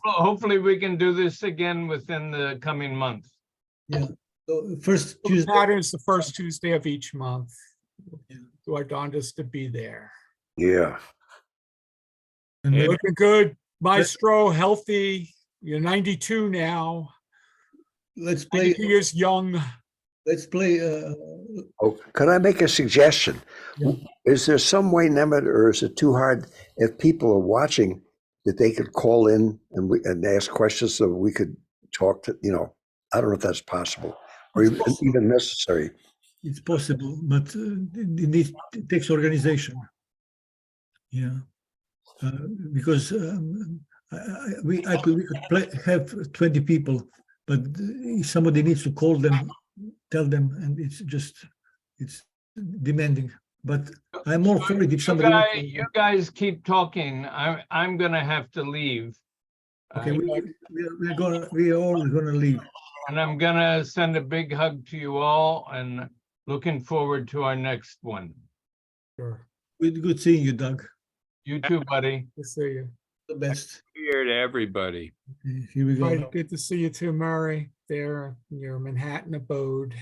Speaker 3: hopefully we can do this again within the coming month.
Speaker 2: Yeah. So first
Speaker 4: the
Speaker 2: Tuesday.
Speaker 4: pattern is the first Tuesday of each month. Do our darndest to be there.
Speaker 1: Yeah.
Speaker 2: And then,
Speaker 4: Looking good, Maestro, healthy. You're 92 now.
Speaker 2: let's play.
Speaker 4: 92 years young.
Speaker 2: Let's play.
Speaker 1: Oh, can I make a suggestion?
Speaker 2: Yeah.
Speaker 1: Is there some way, Nemeth, or is it too hard if people are watching that they could call in and ask questions so we could talk to, I don't know if that's possible or even necessary.
Speaker 2: It's possible, but it takes organization. Yeah, because we could have 20 people, but somebody needs to call them, tell them, and it's demanding. But I'm more for it if somebody.
Speaker 3: You guys keep talking. I'm gonna have to leave.
Speaker 2: Okay, we are all gonna leave.
Speaker 3: And I'm gonna send a big hug to you all and looking forward to our next one.
Speaker 4: Sure.
Speaker 2: Good seeing you, Doug.
Speaker 3: You too, buddy.
Speaker 4: Good to see you.
Speaker 2: The best.
Speaker 5: Here to everybody.
Speaker 2: Okay, here we go.
Speaker 4: Right, good to see you too, Murray, there in your Manhattan abode.